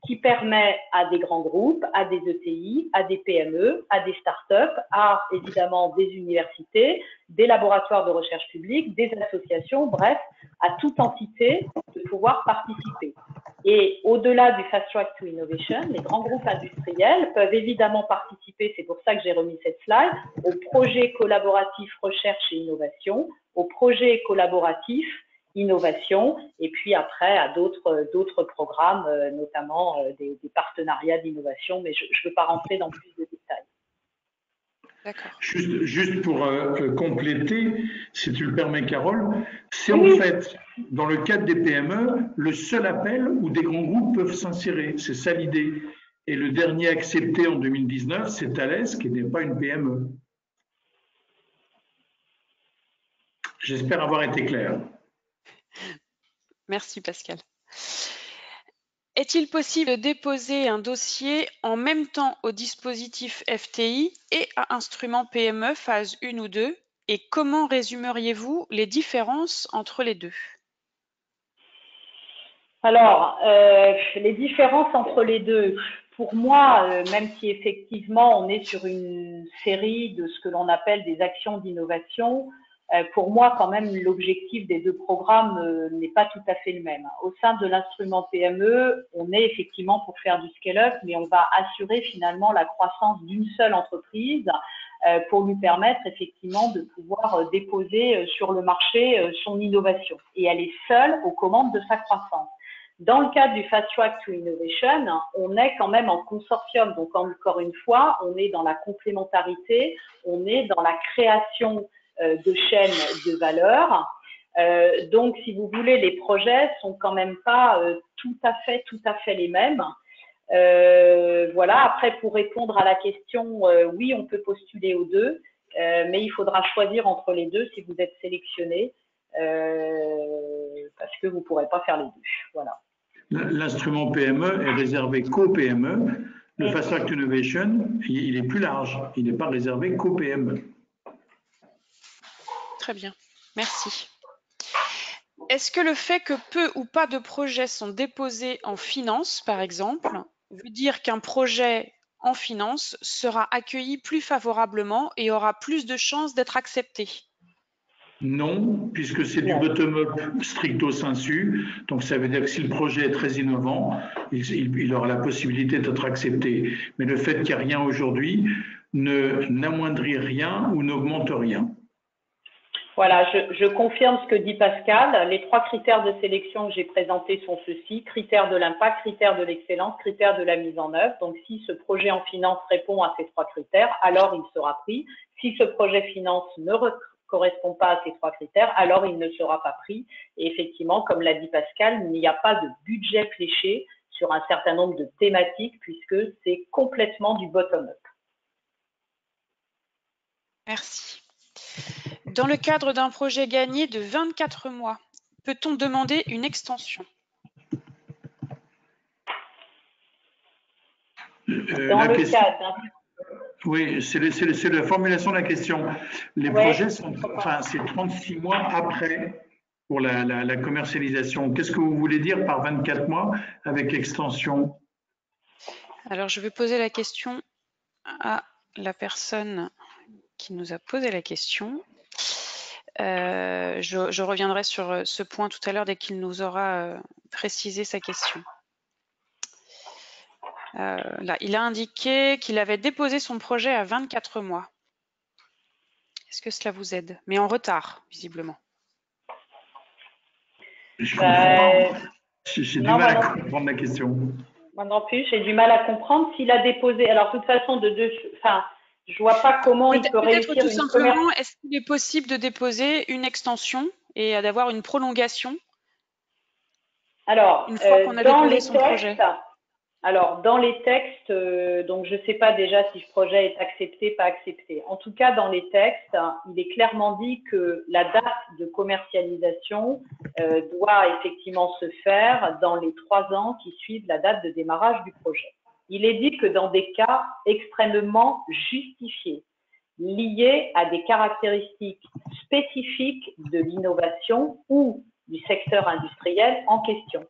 qui permet à des grands groupes, à des ETI, à des PME, à des startups, à évidemment des universités, des laboratoires de recherche publique, des associations, bref, à toute entité de pouvoir participer. Et au-delà du Fast Track to Innovation, les grands groupes industriels peuvent évidemment participer, c'est pour ça que j'ai remis cette slide, au projet collaboratif recherche et innovation, au projet collaboratif innovation, et puis après à d'autres programmes, notamment des partenariats d'innovation, mais je ne veux pas rentrer dans plus de détails. Juste pour compléter, si tu le permets, Carole, c'est en fait, dans le cadre des PME, le seul appel où des grands groupes peuvent s'insérer. C'est ça l'idée. Et le dernier accepté en 2019, c'est Thales, qui n'est pas une PME. J'espère avoir été clair. Merci Pascal. Est-il possible de déposer un dossier en même temps au dispositif FTI et à instrument PME phase 1 ou 2? Et comment résumeriez-vous les différences entre les deux? Alors, les différences entre les deux, pour moi, même si effectivement on est sur une série de ce que l'on appelle des actions d'innovation, pour moi, quand même, l'objectif des deux programmes n'est pas tout à fait le même. Au sein de l'instrument PME, on est effectivement pour faire du scale-up, mais on va assurer finalement la croissance d'une seule entreprise pour lui permettre effectivement de pouvoir déposer sur le marché son innovation. Et elle est seule aux commandes de sa croissance. Dans le cadre du Fast Track to Innovation, on est quand même en consortium. Donc, encore une fois, on est dans la complémentarité, on est dans la création de chaînes de valeur. Donc, si vous voulez, les projets sont quand même pas tout à fait les mêmes. Voilà. Après, pour répondre à la question, oui, on peut postuler aux deux, mais il faudra choisir entre les deux si vous êtes sélectionné. Parce que vous ne pourrez pas faire les deux. Voilà. L'instrument PME est réservé qu'aux PME. Le Fast Track to Innovation, il est plus large. Il n'est pas réservé qu'aux PME. Très bien, merci. Est-ce que le fait que peu ou pas de projets sont déposés en finance, par exemple, veut dire qu'un projet en finance sera accueilli plus favorablement et aura plus de chances d'être accepté? Non, puisque c'est du bottom-up stricto sensu. Donc, ça veut dire que si le projet est très innovant, il aura la possibilité d'être accepté. Mais le fait qu'il n'y ait rien aujourd'hui n'amoindrit rien ou n'augmente rien. Voilà, je confirme ce que dit Pascal. Les 3 critères de sélection que j'ai présentés sont ceux-ci: critères de l'impact, critères de l'excellence, critères de la mise en œuvre. Donc, si ce projet en finance répond à ces 3 critères, alors il sera pris. Si ce projet finance ne correspond pas à ces 3 critères, alors il ne sera pas pris. Et effectivement, comme l'a dit Pascal, il n'y a pas de budget fléché sur un certain nombre de thématiques puisque c'est complètement du bottom-up. Merci. Dans le cadre d'un projet gagné de 24 mois, peut-on demander une extension? Oui, c'est la formulation de la question. Les projets sont, enfin, c'est 36 mois après pour la commercialisation. Qu'est-ce que vous voulez dire par 24 mois avec extension? Alors, je vais poser la question à la personne qui nous a posé la question. Je reviendrai sur ce point tout à l'heure dès qu'il nous aura précisé sa question. Là, il a indiqué qu'il avait déposé son projet à 24 mois. Est-ce que cela vous aide? Mais en retard, visiblement. Je comprends. J'ai du mal à comprendre la question. Moi non plus, j'ai du mal à comprendre s'il a déposé. Alors, de toute façon, je vois pas comment il peut réussir. Peut-être tout simplement, est-ce qu'il est possible de déposer une extension et d'avoir une prolongation? Alors, une fois qu'on a déposé son projet. Alors, dans les textes, donc je ne sais pas déjà si ce projet est accepté, pas accepté. En tout cas, dans les textes, il est clairement dit que la date de commercialisation doit effectivement se faire dans les 3 ans qui suivent la date de démarrage du projet. Il est dit que dans des cas extrêmement justifiés, liés à des caractéristiques spécifiques de l'innovation ou du secteur industriel en question.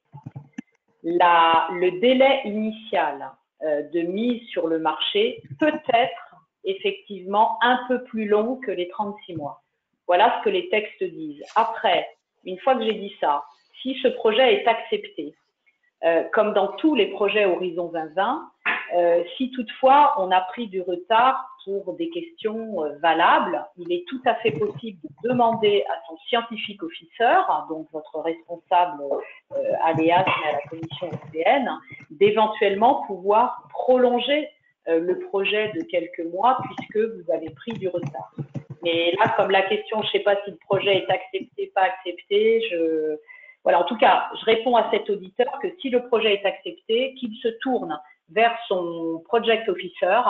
Le délai initial de mise sur le marché peut être effectivement un peu plus long que les 36 mois. Voilà ce que les textes disent. Après, une fois que j'ai dit ça, si ce projet est accepté, comme dans tous les projets Horizon 2020, si toutefois on a pris du retard pour des questions valables, il est tout à fait possible de demander à son scientific officer, donc votre responsable à l'EAS et à la Commission européenne, d'éventuellement pouvoir prolonger le projet de quelques mois puisque vous avez pris du retard. Mais là, comme la question, je ne sais pas si le projet est accepté, pas accepté, voilà, en tout cas, je réponds à cet auditeur que si le projet est accepté, qu'il se tourne vers son project officer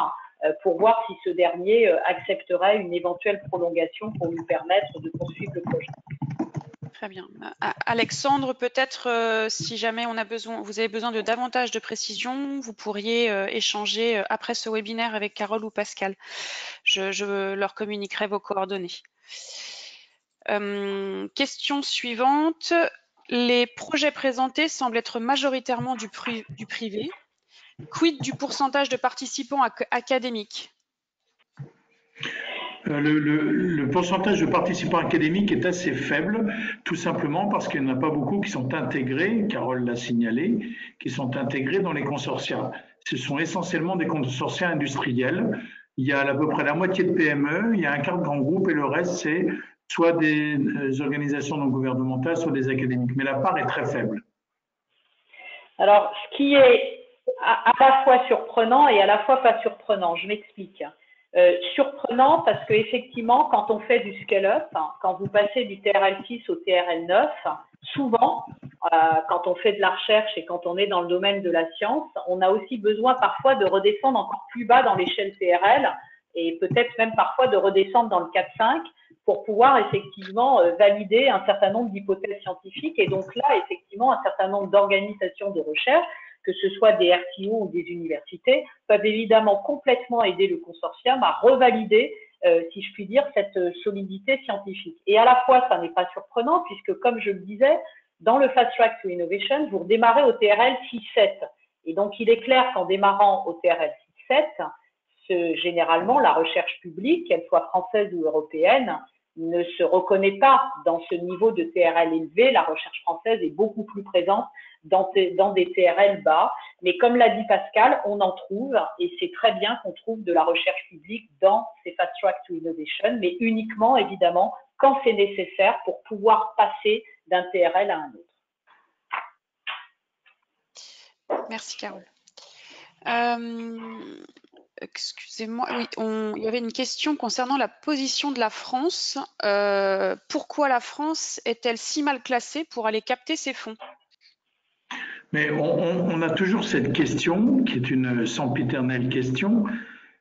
pour voir si ce dernier accepterait une éventuelle prolongation pour lui permettre de poursuivre le projet. Très bien. Alexandre, peut-être si jamais vous avez besoin de davantage de précisions, vous pourriez échanger après ce webinaire avec Carole ou Pascal. Je leur communiquerai vos coordonnées. Question suivante. Les projets présentés semblent être majoritairement du privé. Quid du pourcentage de participants académiques ? Le pourcentage de participants académiques est assez faible, tout simplement parce qu'il n'y en a pas beaucoup qui sont intégrés, Carole l'a signalé, qui sont intégrés dans les consortia. Ce sont essentiellement des consortia industriels. Il y a à peu près la moitié de PME, il y a un quart de grands groupes et le reste, c'est soit des organisations non gouvernementales, soit des académiques. Mais la part est très faible. Alors, ce qui est à la fois surprenant et à la fois pas surprenant, je m'explique. Surprenant parce que effectivement, quand on fait du scale-up, quand vous passez du TRL6 au TRL9, souvent, quand on fait de la recherche et quand on est dans le domaine de la science, on a aussi besoin parfois de redescendre encore plus bas dans l'échelle TRL et peut-être même parfois de redescendre dans le 4-5 pour pouvoir effectivement valider un certain nombre d'hypothèses scientifiques et donc là, effectivement, un certain nombre d'organisations de recherche, que ce soit des RTO ou des universités, peuvent évidemment complètement aider le consortium à revalider, si je puis dire, cette solidité scientifique. Et à la fois, ça n'est pas surprenant puisque, comme je le disais, dans le Fast Track to Innovation, vous redémarrez au TRL 6-7. Et donc, il est clair qu'en démarrant au TRL 6-7, généralement, la recherche publique, qu'elle soit française ou européenne, ne se reconnaît pas dans ce niveau de TRL élevé. La recherche française est beaucoup plus présente dans des TRL bas. Mais comme l'a dit Pascal, on en trouve et c'est très bien qu'on trouve de la recherche publique dans ces Fast Track to Innovation, mais uniquement, évidemment, quand c'est nécessaire pour pouvoir passer d'un TRL à un autre. Merci, Carole. Excusez-moi, oui, il y avait une question concernant la position de la France. Pourquoi la France est-elle si mal classée pour aller capter ces fonds ? Mais on a toujours cette question, qui est une sempiternelle question,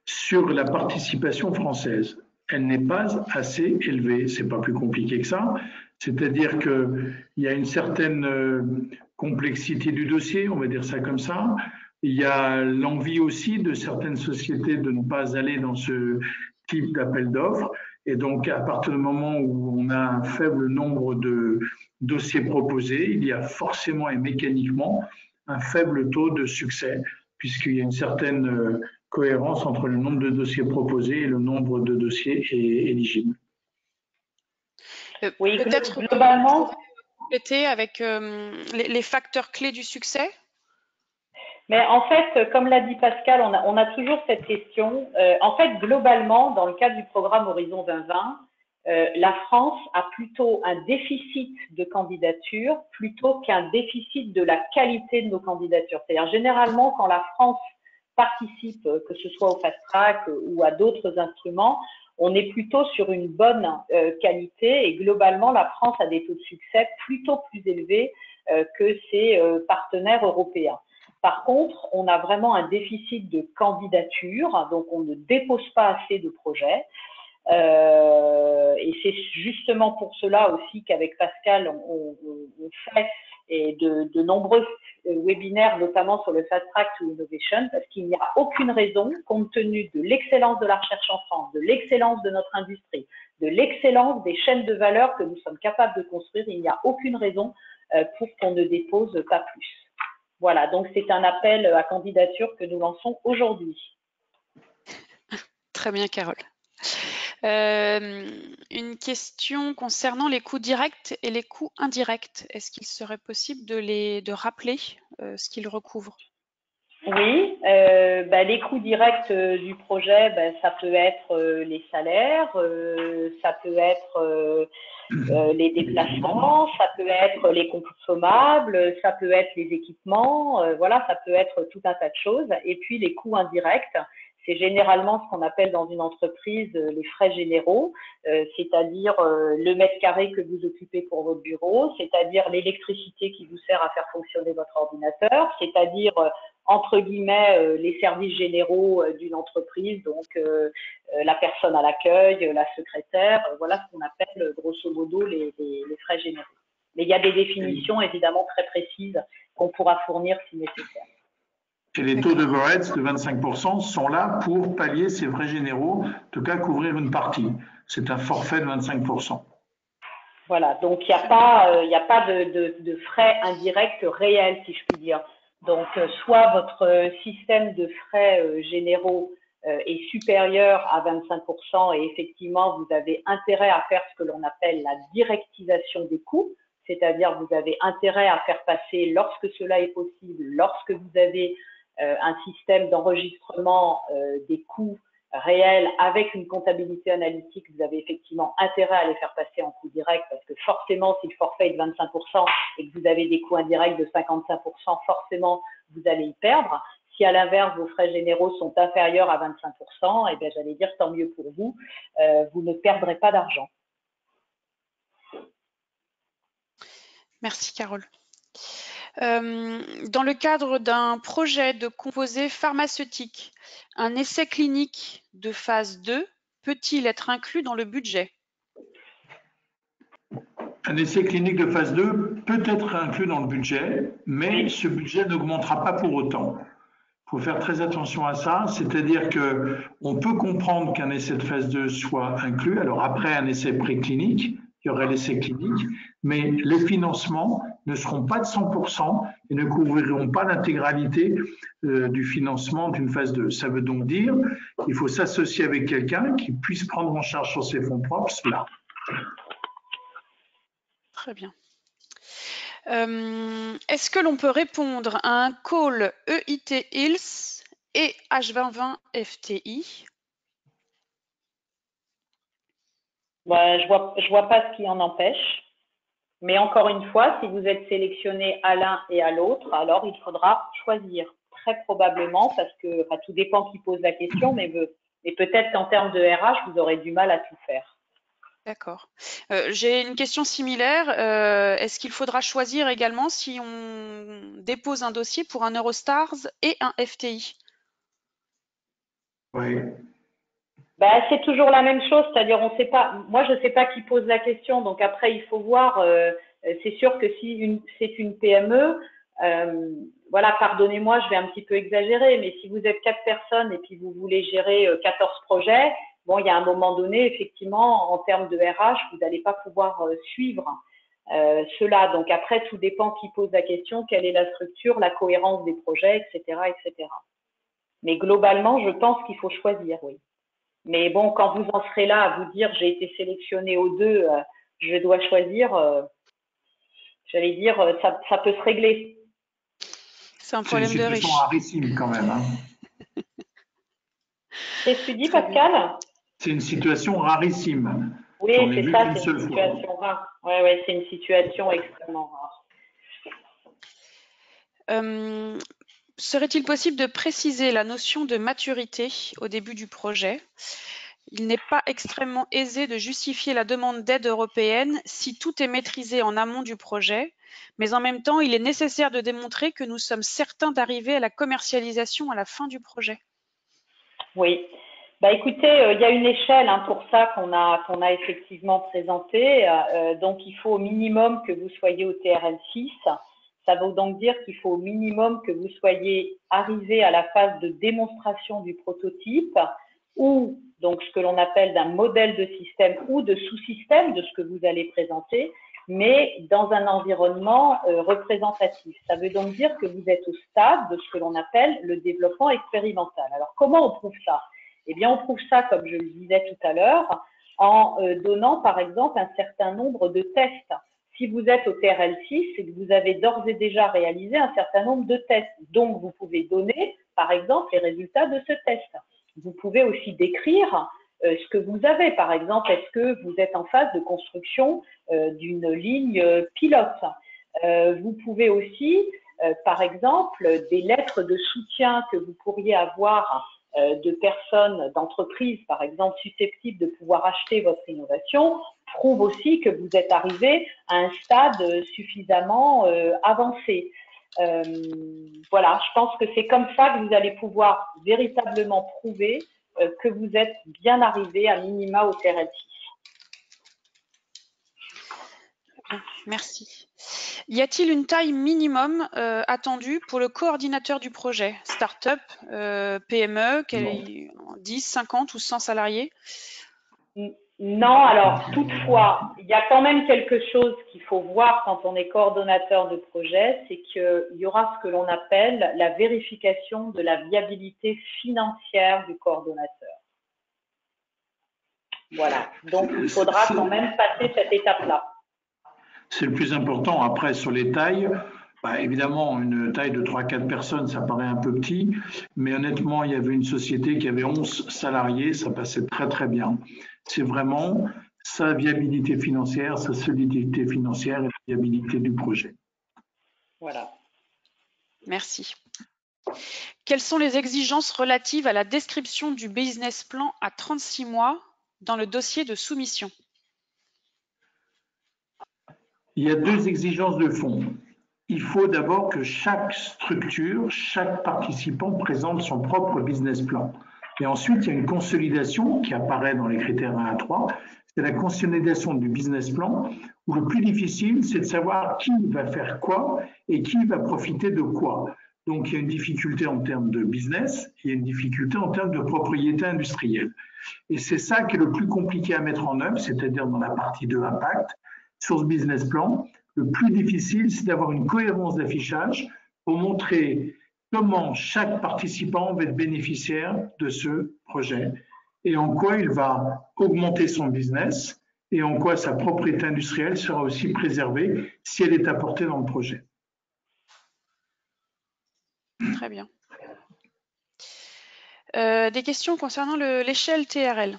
sur la participation française. Elle n'est pas assez élevée, c'est pas plus compliqué que ça. C'est-à-dire qu'il y a une certaine complexité du dossier, on va dire ça comme ça. Il y a l'envie aussi de certaines sociétés de ne pas aller dans ce type d'appel d'offres. Et donc, à partir du moment où on a un faible nombre de dossiers proposés, il y a forcément et mécaniquement un faible taux de succès, puisqu'il y a une certaine cohérence entre le nombre de dossiers proposés et le nombre de dossiers éligibles. Oui, peut-être globalement compléter avec les facteurs clés du succès. Mais en fait, comme l'a dit Pascal, on a toujours cette question. En fait, globalement, dans le cadre du programme Horizon 2020, la France a plutôt un déficit de candidatures plutôt qu'un déficit de la qualité de nos candidatures. C'est-à-dire, généralement, quand la France participe, que ce soit au Fast Track ou à d'autres instruments, on est plutôt sur une bonne qualité et globalement, la France a des taux de succès plutôt plus élevés que ses partenaires européens. Par contre, on a vraiment un déficit de candidatures, donc on ne dépose pas assez de projets. Et c'est justement pour cela aussi qu'avec Pascal, on fait de nombreux webinaires, notamment sur le Fast Track to Innovation, parce qu'il n'y a aucune raison, compte tenu de l'excellence de la recherche en France, de l'excellence de notre industrie, de l'excellence des chaînes de valeur que nous sommes capables de construire, il n'y a aucune raison pour qu'on ne dépose pas plus. Voilà, donc c'est un appel à candidature que nous lançons aujourd'hui. Très bien, Carole. Une question concernant les coûts directs et les coûts indirects. Est-ce qu'il serait possible de rappeler ce qu'ils recouvrent ? Oui, les coûts directs du projet, ça peut être les salaires, ça peut être les déplacements, ça peut être les consommables, ça peut être les équipements, voilà, ça peut être tout un tas de choses. Et puis les coûts indirects, c'est généralement ce qu'on appelle dans une entreprise les frais généraux, c'est-à-dire le mètre carré que vous occupez pour votre bureau, c'est-à-dire l'électricité qui vous sert à faire fonctionner votre ordinateur, c'est-à-dire entre guillemets les services généraux d'une entreprise, donc la personne à l'accueil, la secrétaire, voilà ce qu'on appelle grosso modo les frais généraux. Mais il y a des définitions évidemment très précises qu'on pourra fournir si nécessaire. Et les taux d'overheads de 25% sont là pour pallier ces frais généraux, en tout cas couvrir une partie. C'est un forfait de 25%. Voilà, donc il n'y a pas de frais indirects réels, si je puis dire. Donc, soit votre système de frais généraux est supérieur à 25% et effectivement, vous avez intérêt à faire ce que l'on appelle la directisation des coûts, c'est-à-dire vous avez intérêt à faire passer, lorsque cela est possible, lorsque vous avez un système d'enregistrement des coûts réels avec une comptabilité analytique, vous avez effectivement intérêt à les faire passer en coûts directs parce que forcément, si le forfait est de 25% et que vous avez des coûts indirects de 55%, forcément, vous allez y perdre. Si à l'inverse, vos frais généraux sont inférieurs à 25%, eh bien, j'allais dire tant mieux pour vous, vous ne perdrez pas d'argent. Merci Carole. Dans le cadre d'un projet de composé pharmaceutique, un essai clinique de phase 2 peut-il être inclus dans le budget? Un essai clinique de phase 2 peut être inclus dans le budget, mais ce budget n'augmentera pas pour autant. Il faut faire très attention à ça, c'est-à-dire qu'on peut comprendre qu'un essai de phase 2 soit inclus. Alors après un essai préclinique, il y aurait l'essai clinique, mais les financements ne seront pas de 100% et ne couvriront pas l'intégralité du financement d'une phase 2. Ça veut donc dire qu'il faut s'associer avec quelqu'un qui puisse prendre en charge sur ses fonds propres cela. Très bien. Est-ce que l'on peut répondre à un call EIT-ILS et H2020 FTI? Ben, je vois pas ce qui en empêche. Mais encore une fois, si vous êtes sélectionné à l'un et à l'autre, alors il faudra choisir. Très probablement, parce que tout dépend qui pose la question, mais peut-être qu'en termes de RH, vous aurez du mal à tout faire. D'accord. J'ai une question similaire. Est-ce qu'il faudra choisir également si on dépose un dossier pour un Eurostars et un FTI? Oui. Ben, c'est toujours la même chose, c'est-à-dire on sait pas. Moi, je sais pas qui pose la question, donc après il faut voir. C'est sûr que si c'est une PME, voilà, pardonnez-moi, je vais un petit peu exagérer, mais si vous êtes 4 personnes et puis vous voulez gérer 14 projets, bon, il y a un moment donné, effectivement, en termes de RH, vous n'allez pas pouvoir suivre cela. Donc après, tout dépend qui pose la question, quelle est la structure, la cohérence des projets, etc., etc. Mais globalement, je pense qu'il faut choisir, oui. Mais bon, quand vous en serez là à vous dire j'ai été sélectionné aux deux, je dois choisir, j'allais dire ça peut se régler. C'est un problème de riche. C'est une situation rarissime quand même. Hein. Qu'est-ce que tu dis, Pascal? C'est une situation rarissime. Oui, c'est ça, c'est une situation rare. Oui, c'est une situation extrêmement rare. Serait-il possible de préciser la notion de maturité au début du projet? Il n'est pas extrêmement aisé de justifier la demande d'aide européenne si tout est maîtrisé en amont du projet, mais en même temps, il est nécessaire de démontrer que nous sommes certains d'arriver à la commercialisation à la fin du projet. Oui. Bah, écoutez, il y a une échelle pour ça qu'on a effectivement présentée. Donc, il faut au minimum que vous soyez au TRL6. Ça veut donc dire qu'il faut au minimum que vous soyez arrivé à la phase de démonstration du prototype ou donc ce que l'on appelle d'un modèle de système ou de sous-système de ce que vous allez présenter, mais dans un environnement représentatif. Ça veut donc dire que vous êtes au stade de ce que l'on appelle le développement expérimental. Alors, comment on prouve ça? Eh bien, on prouve ça, comme je le disais tout à l'heure, en donnant, par exemple, un certain nombre de tests. Si vous êtes au TRL6, c'est que vous avez d'ores et déjà réalisé un certain nombre de tests. Donc, vous pouvez donner, par exemple, les résultats de ce test. Vous pouvez aussi décrire ce que vous avez. Par exemple, est-ce que vous êtes en phase de construction d'une ligne pilote? Vous pouvez aussi, par exemple, des lettres de soutien que vous pourriez avoir de personnes, d'entreprises, par exemple, susceptibles de pouvoir acheter votre innovation, prouve aussi que vous êtes arrivé à un stade suffisamment avancé. Voilà, je pense que c'est comme ça que vous allez pouvoir véritablement prouver que vous êtes bien arrivé à minima au TRL6. Merci. Y a-t-il une taille minimum attendue pour le coordinateur du projet? Start-up, PME, 10, 50 ou 100 salariés? Non, alors toutefois, il y a quand même quelque chose qu'il faut voir quand on est coordonnateur de projet, c'est qu'il y aura ce que l'on appelle la vérification de la viabilité financière du coordonnateur. Voilà, donc il faudra quand même passer cette étape-là. C'est le plus important. Après, sur les tailles, bah, évidemment, une taille de 3-4 personnes, ça paraît un peu petit, mais honnêtement, il y avait une société qui avait 11 salariés, ça passait très très bien. C'est vraiment sa viabilité financière, sa solidité financière et la viabilité du projet. Voilà. Merci. Quelles sont les exigences relatives à la description du business plan à 36 mois dans le dossier de soumission? Il y a 2 exigences de fond. Il faut d'abord que chaque structure, chaque participant présente son propre business plan. Et ensuite, il y a une consolidation qui apparaît dans les critères 1 à 3. C'est la consolidation du business plan où le plus difficile, c'est de savoir qui va faire quoi et qui va profiter de quoi. Donc, il y a une difficulté en termes de business, il y a une difficulté en termes de propriété industrielle. Et c'est ça qui est le plus compliqué à mettre en œuvre, c'est-à-dire dans la partie de impact. Sur ce business plan, le plus difficile, c'est d'avoir une cohérence d'affichage pour montrer comment chaque participant va être bénéficiaire de ce projet et en quoi il va augmenter son business et en quoi sa propriété industrielle sera aussi préservée si elle est apportée dans le projet. Très bien. Des questions concernant l'échelle TRL.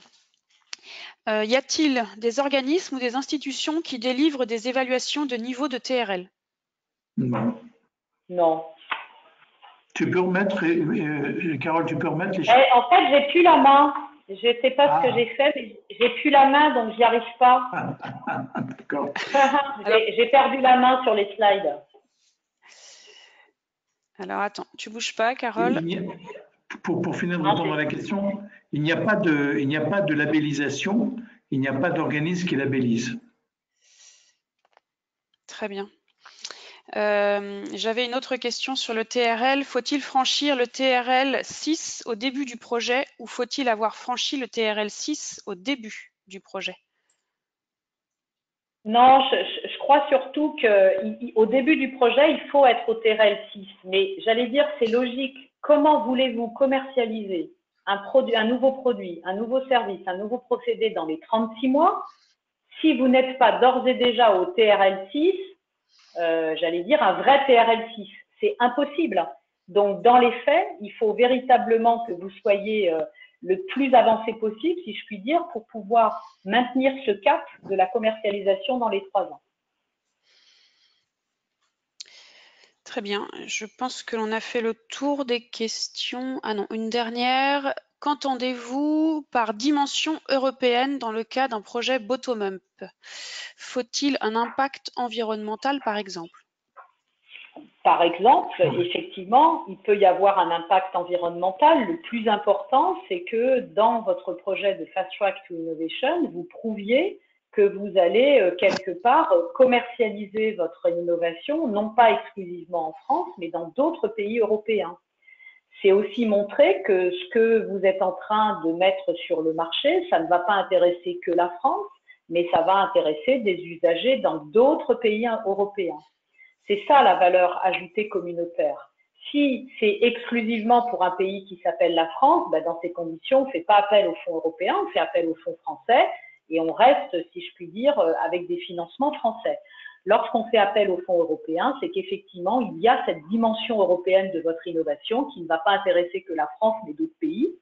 Y a-t-il des organismes ou des institutions qui délivrent des évaluations de niveau de TRL? Non. Non. Tu peux remettre, Carole, tu peux remettre les En fait, j'ai plus la main. Je ne sais pas ce que j'ai fait, mais j'ai plus la main, donc j'y arrive pas. D'accord. J'ai perdu la main sur les slides. Alors attends, tu bouges pas, Carole. Pour finir de répondre à la question, il n'y a pas de labellisation, il n'y a pas d'organisme qui labellise. Très bien. J'avais une autre question sur le TRL. Faut-il franchir le TRL 6 au début du projet ou faut-il avoir franchi le TRL 6 au début du projet? Non, je crois surtout qu'au début du projet, il faut être au TRL 6. Mais j'allais dire, c'est logique. Comment voulez-vous commercialiser un nouveau produit, un nouveau service, un nouveau procédé dans les 36 mois si vous n'êtes pas d'ores et déjà au TRL 6, j'allais dire un vrai TRL 6. C'est impossible. Donc, dans les faits, il faut véritablement que vous soyez le plus avancé possible, si je puis dire, pour pouvoir maintenir ce cap de la commercialisation dans les 3 ans. Très bien. Je pense que l'on a fait le tour des questions. Ah non, une dernière. Qu'entendez-vous par dimension européenne dans le cas d'un projet bottom-up? Faut-il un impact environnemental, par exemple? Par exemple, effectivement, il peut y avoir un impact environnemental. Le plus important, c'est que dans votre projet de Fast Track to Innovation, vous prouviez que vous allez quelque part commercialiser votre innovation, non pas exclusivement en France, mais dans d'autres pays européens. C'est aussi montrer que ce que vous êtes en train de mettre sur le marché, ça ne va pas intéresser que la France, mais ça va intéresser des usagers dans d'autres pays européens. C'est ça la valeur ajoutée communautaire. Si c'est exclusivement pour un pays qui s'appelle la France, ben dans ces conditions, on ne fait pas appel aux fonds européens, on fait appel aux fonds français et on reste, si je puis dire, avec des financements français. Lorsqu'on fait appel aux fonds européens, c'est qu'effectivement, il y a cette dimension européenne de votre innovation qui ne va pas intéresser que la France, mais d'autres pays.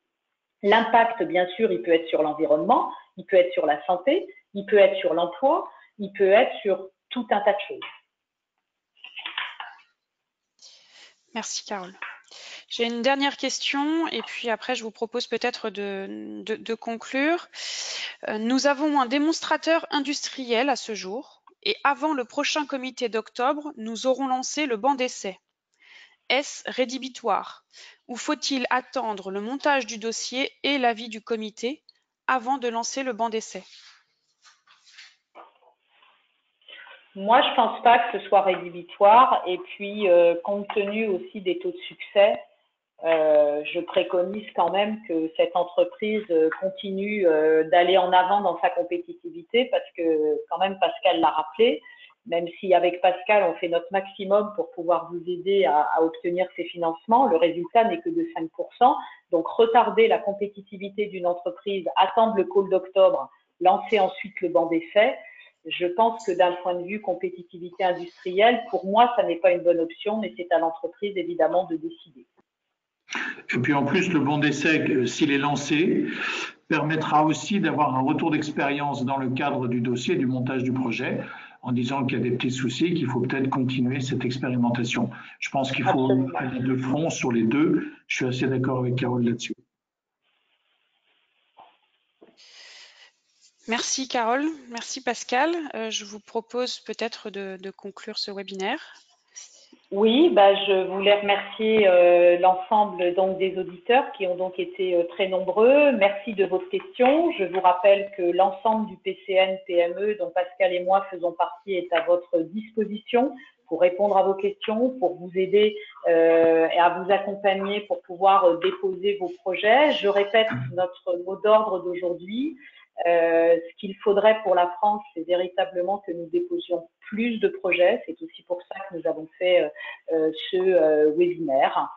L'impact, bien sûr, il peut être sur l'environnement, il peut être sur la santé, il peut être sur l'emploi, il peut être sur tout un tas de choses. Merci, Carole. J'ai une dernière question et puis après, je vous propose peut-être de conclure. Nous avons un démonstrateur industriel à ce jour et avant le prochain comité d'octobre, nous aurons lancé le banc d'essai. Est-ce rédhibitoire ou faut-il attendre le montage du dossier et l'avis du comité avant de lancer le banc d'essai? Moi, je pense pas que ce soit rédhibitoire. Et puis, compte tenu aussi des taux de succès, je préconise quand même que cette entreprise continue d'aller en avant dans sa compétitivité parce que quand même Pascal l'a rappelé, même si avec Pascal on fait notre maximum pour pouvoir vous aider à obtenir ces financements, le résultat n'est que de 5%. Donc retarder la compétitivité d'une entreprise, attendre le call d'octobre, lancer ensuite le banc d'essai, je pense que d'un point de vue compétitivité industrielle, pour moi, ça n'est pas une bonne option, mais c'est à l'entreprise évidemment de décider. Et puis en plus, le bon d'essai, s'il est lancé, permettra aussi d'avoir un retour d'expérience dans le cadre du dossier, du montage du projet, en disant qu'il y a des petits soucis, qu'il faut peut-être continuer cette expérimentation. Je pense qu'il faut aller de front sur les deux. Je suis assez d'accord avec Carole là-dessus. Merci Carole, merci Pascal. Je vous propose peut-être de conclure ce webinaire. Oui, je voulais remercier l'ensemble donc des auditeurs qui ont donc été très nombreux. Merci de votre question. Je vous rappelle que l'ensemble du PCN PME dont Pascal et moi faisons partie est à votre disposition pour répondre à vos questions, pour vous aider et à vous accompagner pour pouvoir déposer vos projets. Je répète notre mot d'ordre d'aujourd'hui. Ce qu'il faudrait pour la France, c'est véritablement que nous déposions plus de projets. C'est aussi pour ça que nous avons fait ce webinaire.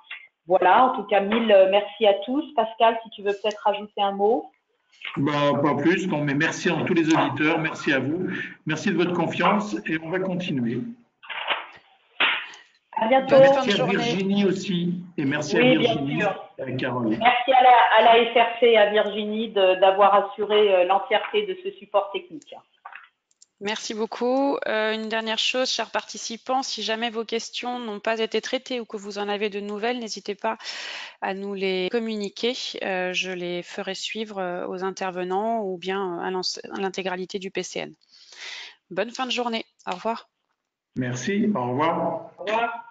Voilà, en tout cas, mille merci à tous. Pascal, si tu veux peut-être rajouter un mot. Pas plus, non, mais merci à tous les auditeurs, merci à vous, merci de votre confiance et on va continuer. À bientôt. Merci à Virginie aussi et merci à Virginie et à Carole. Merci à la SRC et à Virginie d'avoir assuré l'entièreté de ce support technique. Merci beaucoup. Une dernière chose, chers participants, si jamais vos questions n'ont pas été traitées ou que vous en avez de nouvelles, n'hésitez pas à nous les communiquer. Je les ferai suivre aux intervenants ou bien à l'intégralité du PCN. Bonne fin de journée. Au revoir. Merci. Au revoir. Au revoir.